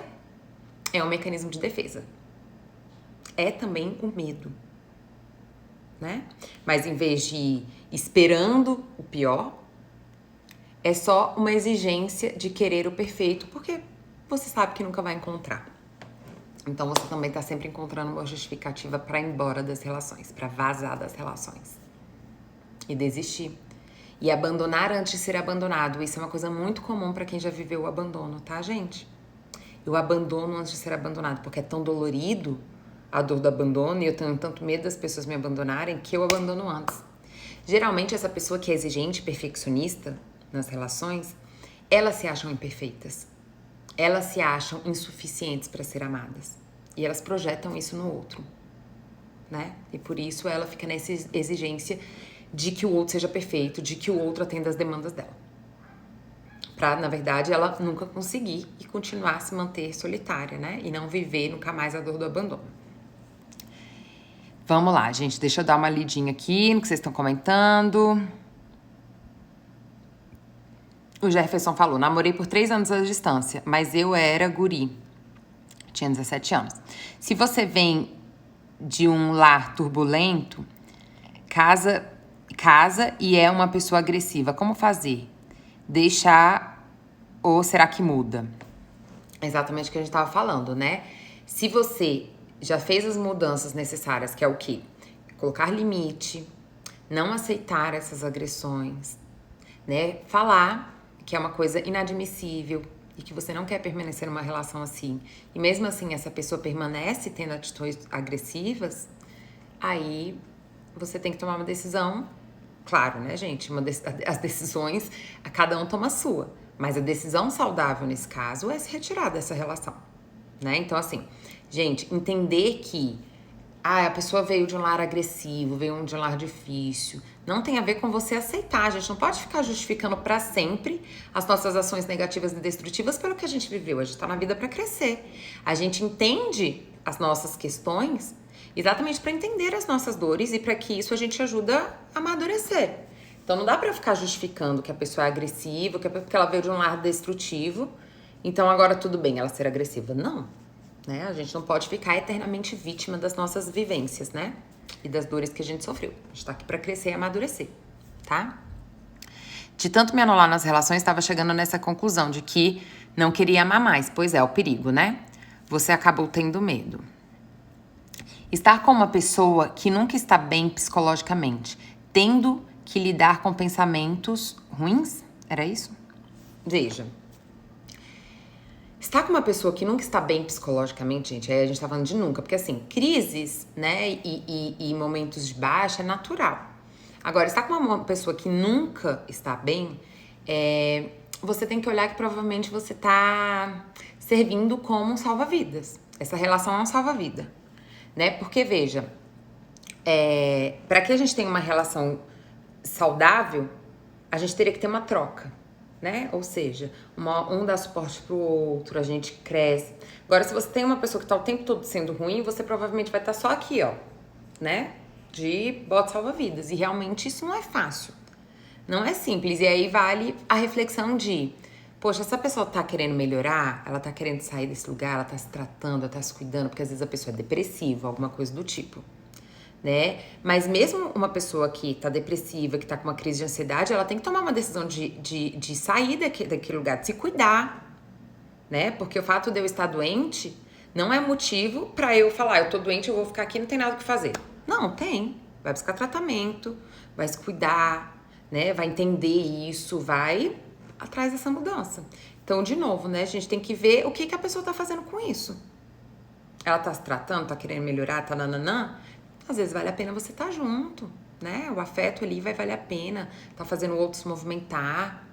é um mecanismo de defesa. É também o medo, né? Mas em vez de ir esperando o pior, é só uma exigência de querer o perfeito, porque você sabe que nunca vai encontrar. Então você também tá sempre encontrando uma justificativa para ir embora das relações, para vazar das relações e desistir. E abandonar antes de ser abandonado. Isso é uma coisa muito comum para quem já viveu o abandono, tá, gente? Eu abandono antes de ser abandonado, porque é tão dolorido a dor do abandono e eu tenho tanto medo das pessoas me abandonarem que eu abandono antes. Geralmente essa pessoa que é exigente, perfeccionista nas relações, elas se acham imperfeitas. Elas se acham insuficientes para ser amadas. E elas projetam isso no outro, né? E por isso ela fica nessa exigência de que o outro seja perfeito, de que o outro atenda às demandas dela. Pra, na verdade, ela nunca conseguir e continuar a se manter solitária, né? E não viver nunca mais a dor do abandono. Vamos lá, gente. Deixa eu dar uma lidinha aqui no que vocês estão comentando. O Jefferson falou, namorei por 3 anos à distância, mas eu era guri. Tinha 17 anos. Se você vem de um lar turbulento, casa e é uma pessoa agressiva. Como fazer? Deixar ou será que muda? Exatamente o que a gente estava falando, né? Se você já fez as mudanças necessárias, que é o quê? Colocar limite, não aceitar essas agressões, né? Falar que é uma coisa inadmissível e que você não quer permanecer numa relação assim, e mesmo assim essa pessoa permanece tendo atitudes agressivas, aí você tem que tomar uma decisão. Claro, né, gente? As decisões, cada um toma a sua. Mas a decisão saudável nesse caso é se retirar dessa relação, né? Então, assim, gente, entender que a pessoa veio de um lar agressivo, veio de um lar difícil, não tem a ver com você aceitar. A gente não pode ficar justificando pra sempre as nossas ações negativas e destrutivas pelo que a gente viveu. A gente tá na vida pra crescer. A gente entende as nossas questões exatamente para entender as nossas dores e para que isso a gente ajuda a amadurecer. Então não dá para ficar justificando que a pessoa é agressiva, que é porque ela veio de um lar destrutivo, então agora tudo bem ela ser agressiva. Não, né? A gente não pode ficar eternamente vítima das nossas vivências, né? E das dores que a gente sofreu. A gente tá aqui para crescer e amadurecer, tá? De tanto me anular nas relações, estava chegando nessa conclusão de que não queria amar mais. Pois é, o perigo, né? Você acabou tendo medo. Estar com uma pessoa que nunca está bem psicologicamente, tendo que lidar com pensamentos ruins? Era isso? Veja. Estar com uma pessoa que nunca está bem psicologicamente, gente, aí a gente tá falando de nunca, porque assim, crises, né, e momentos de baixa é natural. Agora, estar com uma pessoa que nunca está bem, você tem que olhar que provavelmente você tá servindo como um salva-vidas. Essa relação é um salva-vida. Né? Porque, veja, para que a gente tenha uma relação saudável, a gente teria que ter uma troca, né? Ou seja, um dá suporte pro outro, a gente cresce. Agora, se você tem uma pessoa que tá o tempo todo sendo ruim, você provavelmente vai estar só aqui, ó, né? De bota salva-vidas. E realmente isso não é fácil. Não é simples. E aí vale a reflexão de... Poxa, essa pessoa tá querendo melhorar, ela tá querendo sair desse lugar, ela tá se tratando, ela tá se cuidando, porque às vezes a pessoa é depressiva, alguma coisa do tipo, né? Mas mesmo uma pessoa que tá depressiva, que tá com uma crise de ansiedade, ela tem que tomar uma decisão de sair daquele lugar, de se cuidar, né? Porque o fato de eu estar doente não é motivo pra eu falar, eu tô doente, eu vou ficar aqui, não tem nada o que fazer. Não, tem. Vai buscar tratamento, vai se cuidar, né? Vai entender isso, vai... atrás dessa mudança. Então, de novo, né, a gente tem que ver o que a pessoa tá fazendo com isso. Ela tá se tratando, tá querendo melhorar, tá nananã. Às vezes vale a pena você estar junto, né? O afeto ali vai valer a pena, tá fazendo o outro se movimentar,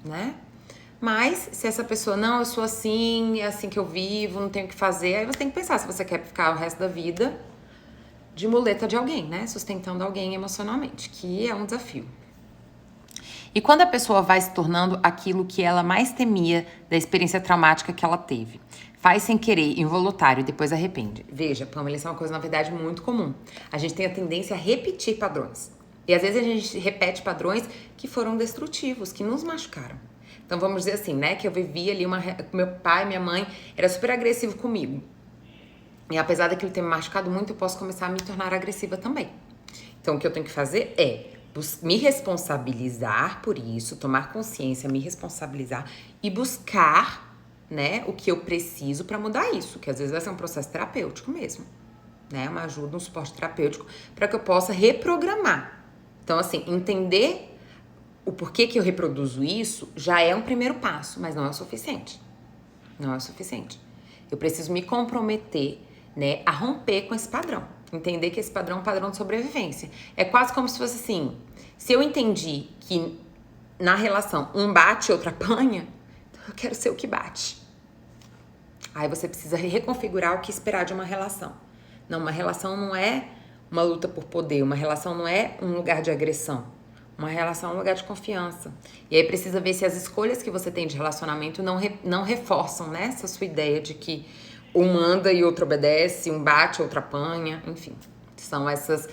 né? Mas, se essa pessoa, não, eu sou assim, é assim que eu vivo, não tenho o que fazer, aí você tem que pensar se você quer ficar o resto da vida de muleta de alguém, né? Sustentando alguém emocionalmente, que é um desafio. E quando a pessoa vai se tornando aquilo que ela mais temia da experiência traumática que ela teve? Faz sem querer, involuntário, e depois arrepende. Veja, Pamela, isso é uma coisa, na verdade, muito comum. A gente tem a tendência a repetir padrões. E às vezes a gente repete padrões que foram destrutivos, que nos machucaram. Então vamos dizer assim, né? Que eu vivi ali meu pai, minha mãe, era super agressivo comigo. E apesar daquilo ter me machucado muito, eu posso começar a me tornar agressiva também. Então o que eu tenho que fazer é me responsabilizar por isso, tomar consciência, me responsabilizar e buscar, né, o que eu preciso para mudar isso, que às vezes vai ser um processo terapêutico mesmo, né, uma ajuda, um suporte terapêutico para que eu possa reprogramar. Então, assim, entender o porquê que eu reproduzo isso já é um primeiro passo, mas não é o suficiente. Não é o suficiente. Eu preciso me comprometer, né, a romper com esse padrão. Entender que esse padrão é um padrão de sobrevivência. É quase como se fosse assim, se eu entendi que na relação um bate e outro apanha, então eu quero ser o que bate. Aí você precisa reconfigurar o que esperar de uma relação. Não, uma relação não é uma luta por poder, uma relação não é um lugar de agressão. Uma relação é um lugar de confiança. E aí precisa ver se as escolhas que você tem de relacionamento não reforçam, né, essa sua ideia de que um manda e outro obedece, um bate, outro apanha, enfim. São essas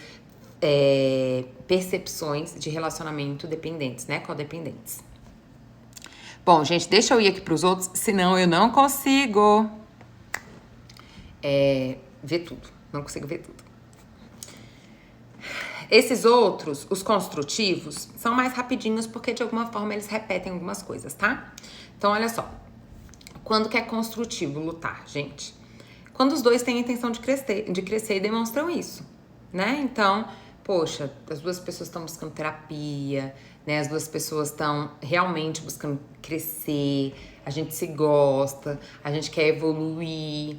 percepções de relacionamento dependentes, né? Codependentes. Bom, gente, deixa eu ir aqui pros outros, senão eu não consigo ver tudo. Não consigo ver tudo. Esses outros, os construtivos, são mais rapidinhos porque de alguma forma eles repetem algumas coisas, tá? Então, olha só. Quando que é construtivo lutar, gente? Quando os dois têm a intenção de crescer e demonstram isso, né? Então, poxa, as duas pessoas estão buscando terapia, né? As duas pessoas estão realmente buscando crescer, a gente se gosta, a gente quer evoluir.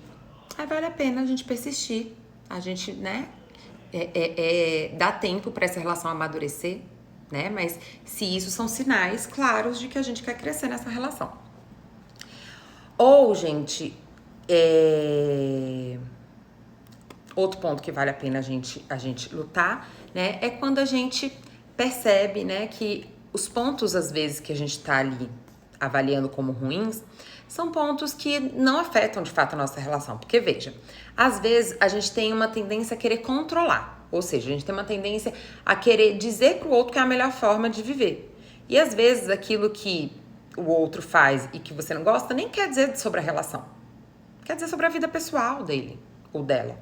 Aí vale a pena a gente persistir, a gente, né? Dá tempo para essa relação amadurecer, né? Mas se isso são sinais claros de que a gente quer crescer nessa relação. Ou, gente, outro ponto que vale a pena a gente lutar, né? É quando a gente percebe, né, que os pontos, às vezes, que a gente tá ali avaliando como ruins, são pontos que não afetam, de fato, a nossa relação. Porque, veja, às vezes a gente tem uma tendência a querer controlar. Ou seja, a gente tem uma tendência a querer dizer pro outro que é a melhor forma de viver. E, às vezes, aquilo que o outro faz e que você não gosta, nem quer dizer sobre a relação. Quer dizer sobre a vida pessoal dele ou dela,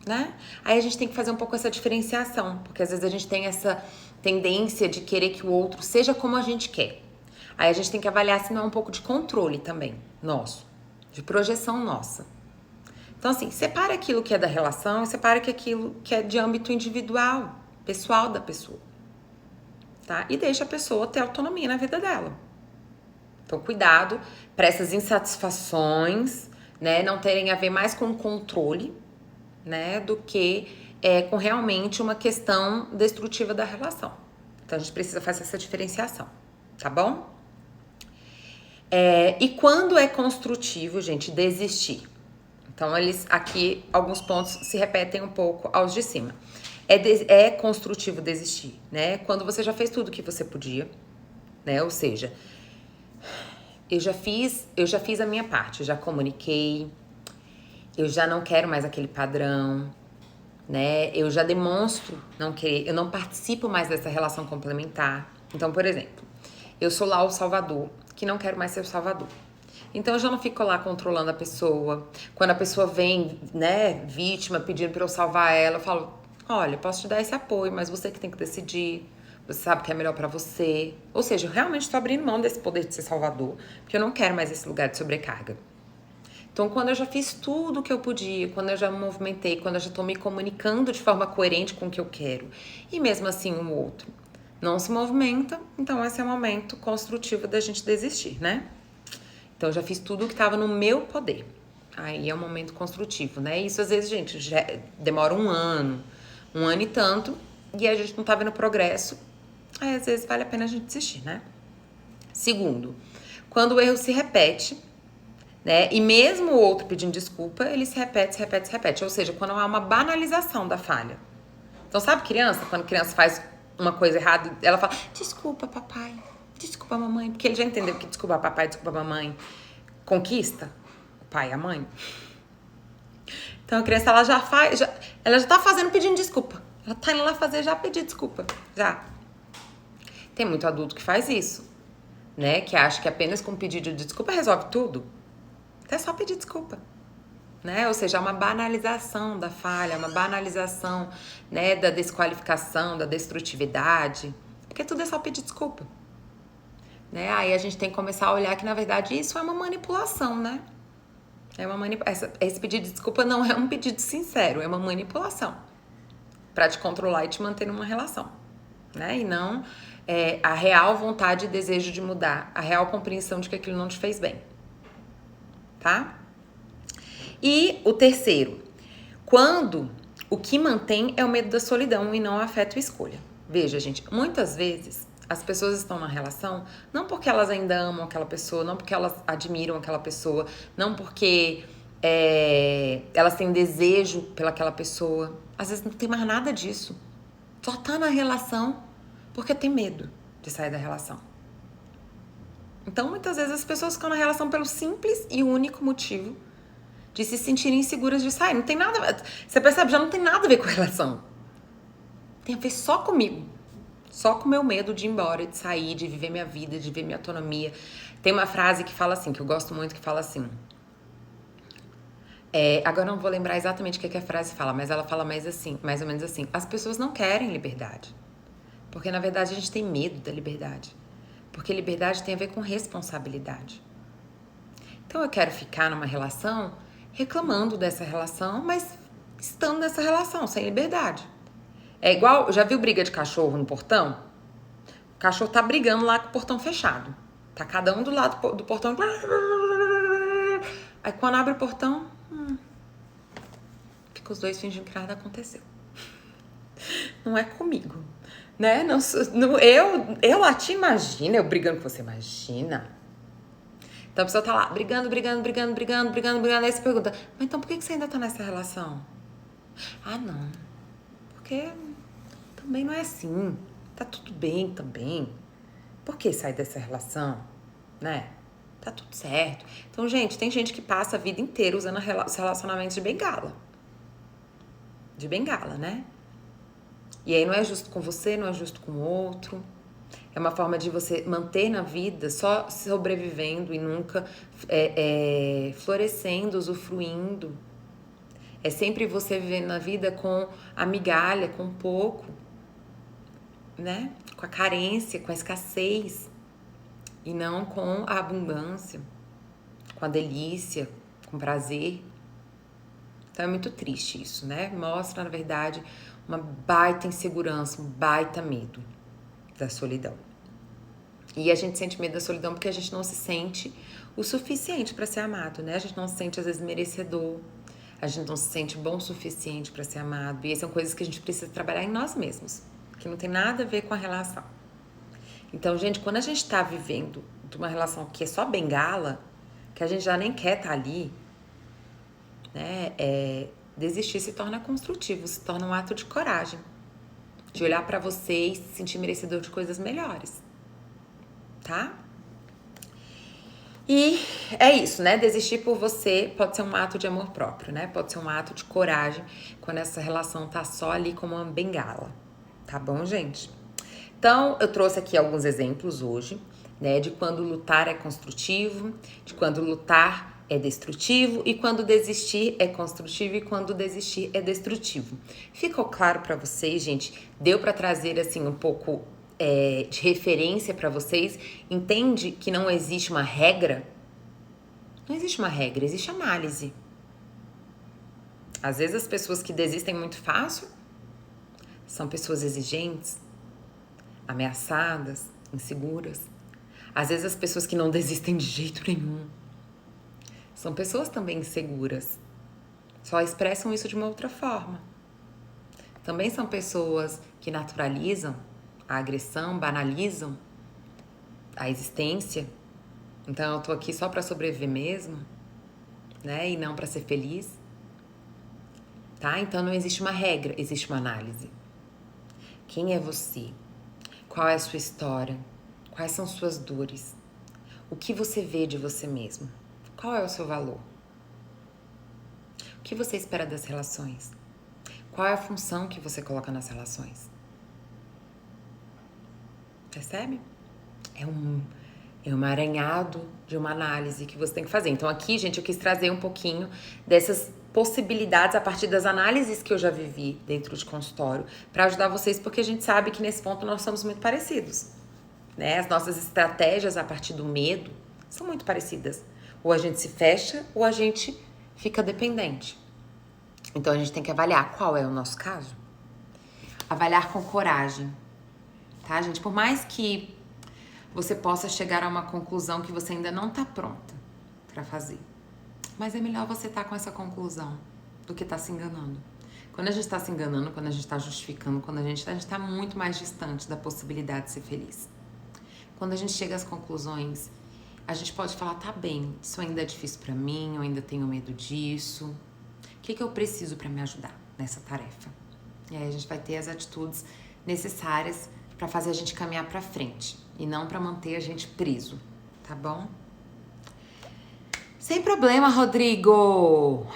né? Aí a gente tem que fazer um pouco essa diferenciação, porque às vezes a gente tem essa tendência de querer que o outro seja como a gente quer. Aí a gente tem que avaliar se não é um pouco de controle também, nosso, de projeção nossa. Então, assim, separa aquilo que é da relação e separa aquilo que é de âmbito individual, pessoal da pessoa, tá? E deixa a pessoa ter autonomia na vida dela. Então, cuidado para essas insatisfações, né, não terem a ver mais com controle, né, do que com realmente uma questão destrutiva da relação. Então, a gente precisa fazer essa diferenciação, tá bom? E quando é construtivo, gente, desistir? Então, aqui, alguns pontos se repetem um pouco aos de cima. É construtivo desistir, né? Quando você já fez tudo que você podia, né? Ou seja, eu já fiz a minha parte, eu já comuniquei, eu já não quero mais aquele padrão, né? Eu já demonstro não querer, eu não participo mais dessa relação complementar. Então, por exemplo, eu sou lá o salvador, que não quero mais ser o salvador. Então, eu já não fico lá controlando a pessoa. Quando a pessoa vem, né, vítima, pedindo pra eu salvar ela, eu falo, olha, posso te dar esse apoio, mas você que tem que decidir. Você sabe o que é melhor pra você. Ou seja, eu realmente tô abrindo mão desse poder de ser salvador, porque eu não quero mais esse lugar de sobrecarga. Então, quando eu já fiz tudo o que eu podia, quando eu já me movimentei, quando eu já tô me comunicando de forma coerente com o que eu quero, e mesmo assim o outro não se movimenta, então esse é o momento construtivo da gente desistir, né? Então, eu já fiz tudo o que estava no meu poder. Aí é um momento construtivo, né? Isso, às vezes, gente, já demora um ano e tanto, e a gente não tá vendo progresso. Aí, às vezes, vale a pena a gente desistir, né? Segundo, quando o erro se repete, né? E mesmo o outro pedindo desculpa, ele se repete. Ou seja, quando há uma banalização da falha. Então, sabe criança? Quando criança faz uma coisa errada, ela fala, desculpa, papai. Desculpa, mamãe. Porque ele já entendeu que desculpa, papai, desculpa, mamãe conquista o pai e a mãe. Então, a criança, ela já tá fazendo pedindo desculpa. Ela tá indo lá fazer já pedir desculpa. Já. Tem muito adulto que faz isso, né? Que acha que apenas com pedido de desculpa resolve tudo. É só pedir desculpa, né? Ou seja, é uma banalização da falha, uma banalização, né, da desqualificação, da destrutividade, porque tudo é só pedir desculpa, né? Aí a gente tem que começar a olhar que, na verdade, isso é uma manipulação, né? Esse pedido de desculpa não é um pedido sincero, é uma manipulação para te controlar e te manter numa relação, né? E não a real vontade e desejo de mudar, a real compreensão de que aquilo não te fez bem. Tá? E o terceiro, quando o que mantém é o medo da solidão e não o afeto e escolha. Veja, gente, muitas vezes as pessoas estão na relação não porque elas ainda amam aquela pessoa, não porque elas admiram aquela pessoa, não porque elas têm desejo pelaquela pessoa. Às vezes não tem mais nada disso. Só tá na relação porque tem medo de sair da relação. Então, muitas vezes as pessoas ficam na relação pelo simples e único motivo de se sentirem inseguras de sair. Não tem nada... Você percebe? Já não tem nada a ver com a relação. Tem a ver só comigo. Só com o meu medo de ir embora, de sair, de viver minha vida, de viver minha autonomia. Tem uma frase que fala assim, que eu gosto muito, que fala assim... Agora eu não vou lembrar exatamente o que a frase fala, mas ela fala mais ou menos assim. As pessoas não querem liberdade. Porque, na verdade, a gente tem medo da liberdade. Porque liberdade tem a ver com responsabilidade. Então, eu quero ficar numa relação reclamando dessa relação, mas estando nessa relação, sem liberdade. É igual, já viu briga de cachorro no portão? O cachorro tá brigando lá com o portão fechado. Tá cada um do lado do portão. Aí quando abre o portão, fica os dois fingindo que nada aconteceu. Não é comigo, né? Não, eu lá te imagino, eu brigando com você, imagina. Então a pessoa tá lá brigando. Aí você pergunta, mas então por que você ainda tá nessa relação? Ah, não. Porque também não é assim. Tá tudo bem também. Por que sair dessa relação? Né? Tá tudo certo. Então, gente, tem gente que passa a vida inteira usando os relacionamentos de bengala. De bengala, né? E aí não é justo com você, não é justo com o outro. É uma forma de você manter na vida só sobrevivendo e nunca florescendo, usufruindo. É sempre você vivendo na vida com a migalha, com pouco, né? Com a carência, com a escassez. E não com a abundância, com a delícia, com prazer. Então é muito triste isso, né? Mostra, na verdade, uma baita insegurança, um baita medo da solidão. E a gente sente medo da solidão porque a gente não se sente o suficiente para ser amado, né? A gente não se sente, às vezes, merecedor. A gente não se sente bom o suficiente para ser amado. E essas são coisas que a gente precisa trabalhar em nós mesmos, que não tem nada a ver com a relação. Então, gente, quando a gente tá vivendo de uma relação que é só bengala, que a gente já nem quer estar ali, né? Desistir se torna construtivo, se torna um ato de coragem. De olhar pra você e se sentir merecedor de coisas melhores. Tá? E é isso, né? Desistir por você pode ser um ato de amor próprio, né? Pode ser um ato de coragem quando essa relação tá só ali como uma bengala. Tá bom, gente? Então, eu trouxe aqui alguns exemplos hoje, né? De quando lutar é construtivo, de quando lutar é destrutivo e quando desistir é construtivo e quando desistir é destrutivo. Ficou claro pra vocês, gente? Deu pra trazer, assim, um pouco de referência pra vocês? Entende que não existe uma regra? Não existe uma regra, existe análise. Às vezes as pessoas que desistem muito fácil são pessoas exigentes, ameaçadas, inseguras. Às vezes as pessoas que não desistem de jeito nenhum são pessoas também inseguras, só expressam isso de uma outra forma. Também são pessoas que naturalizam a agressão, banalizam a existência. Então eu tô aqui só pra sobreviver mesmo, né? E não pra ser feliz. Tá? Então não existe uma regra, existe uma análise. Quem é você? Qual é a sua história? Quais são suas dores? O que você vê de você mesmo? Qual é o seu valor? O que você espera das relações? Qual é a função que você coloca nas relações? Percebe? É um emaranhado de uma análise que você tem que fazer. Então aqui, gente, eu quis trazer um pouquinho dessas possibilidades a partir das análises que eu já vivi dentro de consultório para ajudar vocês, porque a gente sabe que nesse ponto nós somos muito parecidos, né? As nossas estratégias a partir do medo são muito parecidas. Ou a gente se fecha ou a gente fica dependente. Então a gente tem que avaliar qual é o nosso caso. Avaliar com coragem, tá, gente? Por mais que você possa chegar a uma conclusão que você ainda não tá pronta pra fazer. Mas é melhor você estar com essa conclusão do que estar se enganando. Quando a gente tá se enganando, quando a gente tá justificando, quando a gente tá muito mais distante da possibilidade de ser feliz. Quando a gente chega às conclusões, a gente pode falar, tá bem, isso ainda é difícil pra mim, eu ainda tenho medo disso. O que eu preciso pra me ajudar nessa tarefa? E aí a gente vai ter as atitudes necessárias pra fazer a gente caminhar pra frente e não pra manter a gente preso, tá bom? Sem problema, Rodrigo.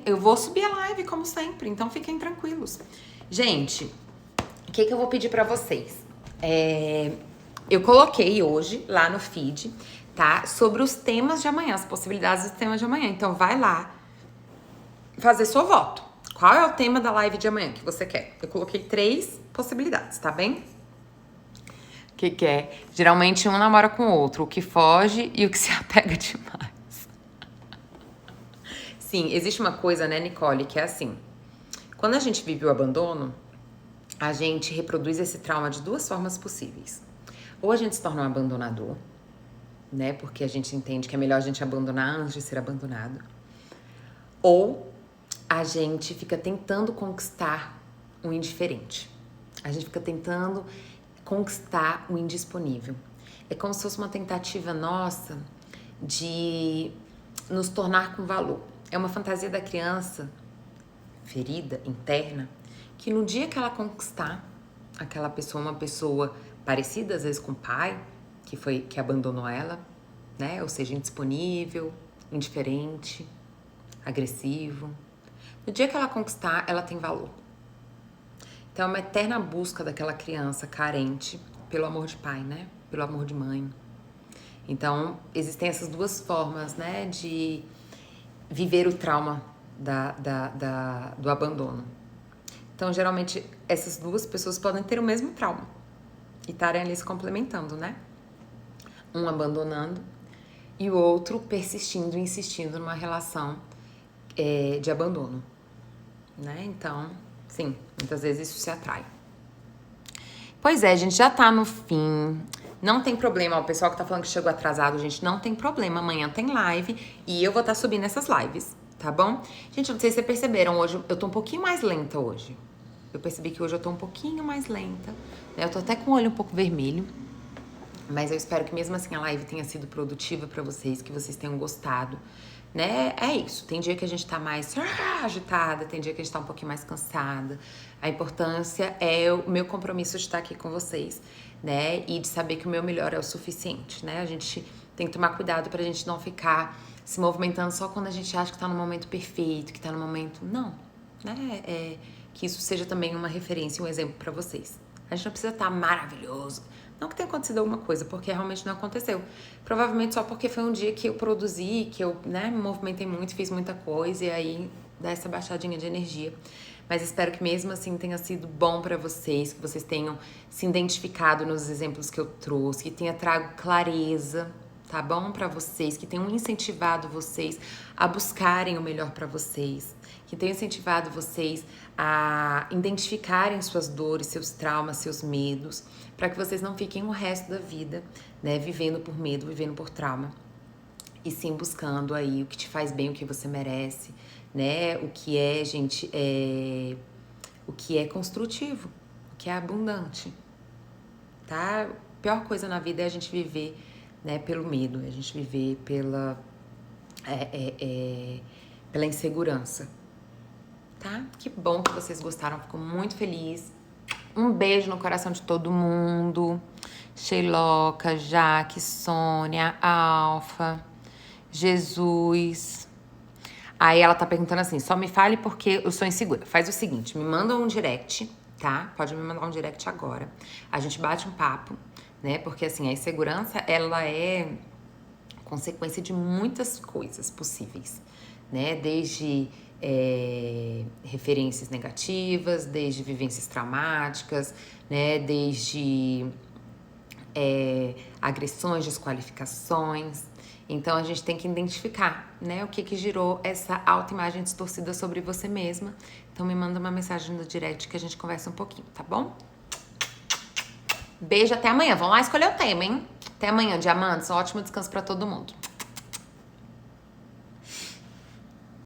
Eu vou subir a live como sempre, então fiquem tranquilos. Gente, o que eu vou pedir pra vocês? Eu coloquei hoje lá no feed, tá? Sobre os temas de amanhã, as possibilidades dos temas de amanhã. Então vai lá, fazer seu voto. Qual é o tema da live de amanhã que você quer? Eu coloquei 3 possibilidades, tá bem? O que é? Geralmente um namora com o outro, o que foge e o que se apega demais. Sim, existe uma coisa, né, Nicole, que é assim. Quando a gente vive o abandono, a gente reproduz esse trauma de 2 formas possíveis. Ou a gente se torna um abandonador, né? Porque a gente entende que é melhor a gente abandonar antes de ser abandonado. Ou a gente fica tentando conquistar um indiferente. A gente fica tentando conquistar o indisponível. É como se fosse uma tentativa nossa de nos tornar com valor. É uma fantasia da criança ferida, interna, que no dia que ela conquistar aquela pessoa, uma pessoa parecida às vezes com o pai, que abandonou ela, né? Ou seja, indisponível, indiferente, agressivo. No dia que ela conquistar, ela tem valor. Então é uma eterna busca daquela criança carente pelo amor de pai, né? Pelo amor de mãe. Então existem essas 2 formas, né? De viver o trauma do abandono. Então, geralmente, essas 2 pessoas podem ter o mesmo trauma e estarem ali se complementando, né? Um abandonando e o outro persistindo, insistindo numa relação de abandono, né? Então, sim, muitas vezes isso se atrai. Pois é, gente, já tá no fim. Não tem problema, o pessoal que tá falando que chegou atrasado, gente, não tem problema. Amanhã tem live e eu vou estar subindo essas lives, tá bom? Gente, eu não sei se vocês perceberam, hoje eu tô um pouquinho mais lenta hoje. Eu percebi que hoje eu tô um pouquinho mais lenta, né? Eu tô até com o olho um pouco vermelho, mas eu espero que mesmo assim a live tenha sido produtiva pra vocês, que vocês tenham gostado, né? É isso, tem dia que a gente tá mais agitada, tem dia que a gente tá um pouquinho mais cansada. A importância é o meu compromisso de estar aqui com vocês, né? E de saber que o meu melhor é o suficiente, né? A gente tem que tomar cuidado pra gente não ficar se movimentando só quando a gente acha que tá no momento perfeito, que tá no momento... Não, né? Que isso seja também uma referência, um exemplo pra vocês. A gente não precisa estar maravilhoso. Não que tenha acontecido alguma coisa, porque realmente não aconteceu. Provavelmente só porque foi um dia que eu produzi, que eu, né, me movimentei muito, fiz muita coisa e aí dá essa baixadinha de energia. Mas espero que mesmo assim tenha sido bom pra vocês, que vocês tenham se identificado nos exemplos que eu trouxe, que tenha trago clareza, tá bom? Pra vocês, que tenham incentivado vocês a buscarem o melhor pra vocês, que tenham incentivado vocês a identificarem suas dores, seus traumas, seus medos, para que vocês não fiquem o resto da vida, né, vivendo por medo, vivendo por trauma, e sim buscando aí o que te faz bem, o que você merece, né, o que é, gente, o que é construtivo, o que é abundante, tá? A pior coisa na vida é a gente viver, né, pelo medo, é a gente viver pela insegurança, tá? Que bom que vocês gostaram, fico muito feliz. Um beijo no coração de todo mundo. Sheiloca, Jaque, Sônia, Alfa, Jesus. Aí ela tá perguntando assim, só me fale porque eu sou insegura. Faz o seguinte, me manda um direct, tá? Pode me mandar um direct agora. A gente bate um papo, né? Porque assim, a insegurança, ela é consequência de muitas coisas possíveis, né? Desde referências negativas, desde vivências traumáticas, né? Desde agressões, desqualificações. Então a gente tem que identificar, né? O que gerou essa autoimagem distorcida sobre você mesma. Então me manda uma mensagem no direct que a gente conversa um pouquinho, tá bom? Beijo, até amanhã. Vamos lá escolher o tema, hein? Até amanhã, diamantes. Um ótimo descanso pra todo mundo.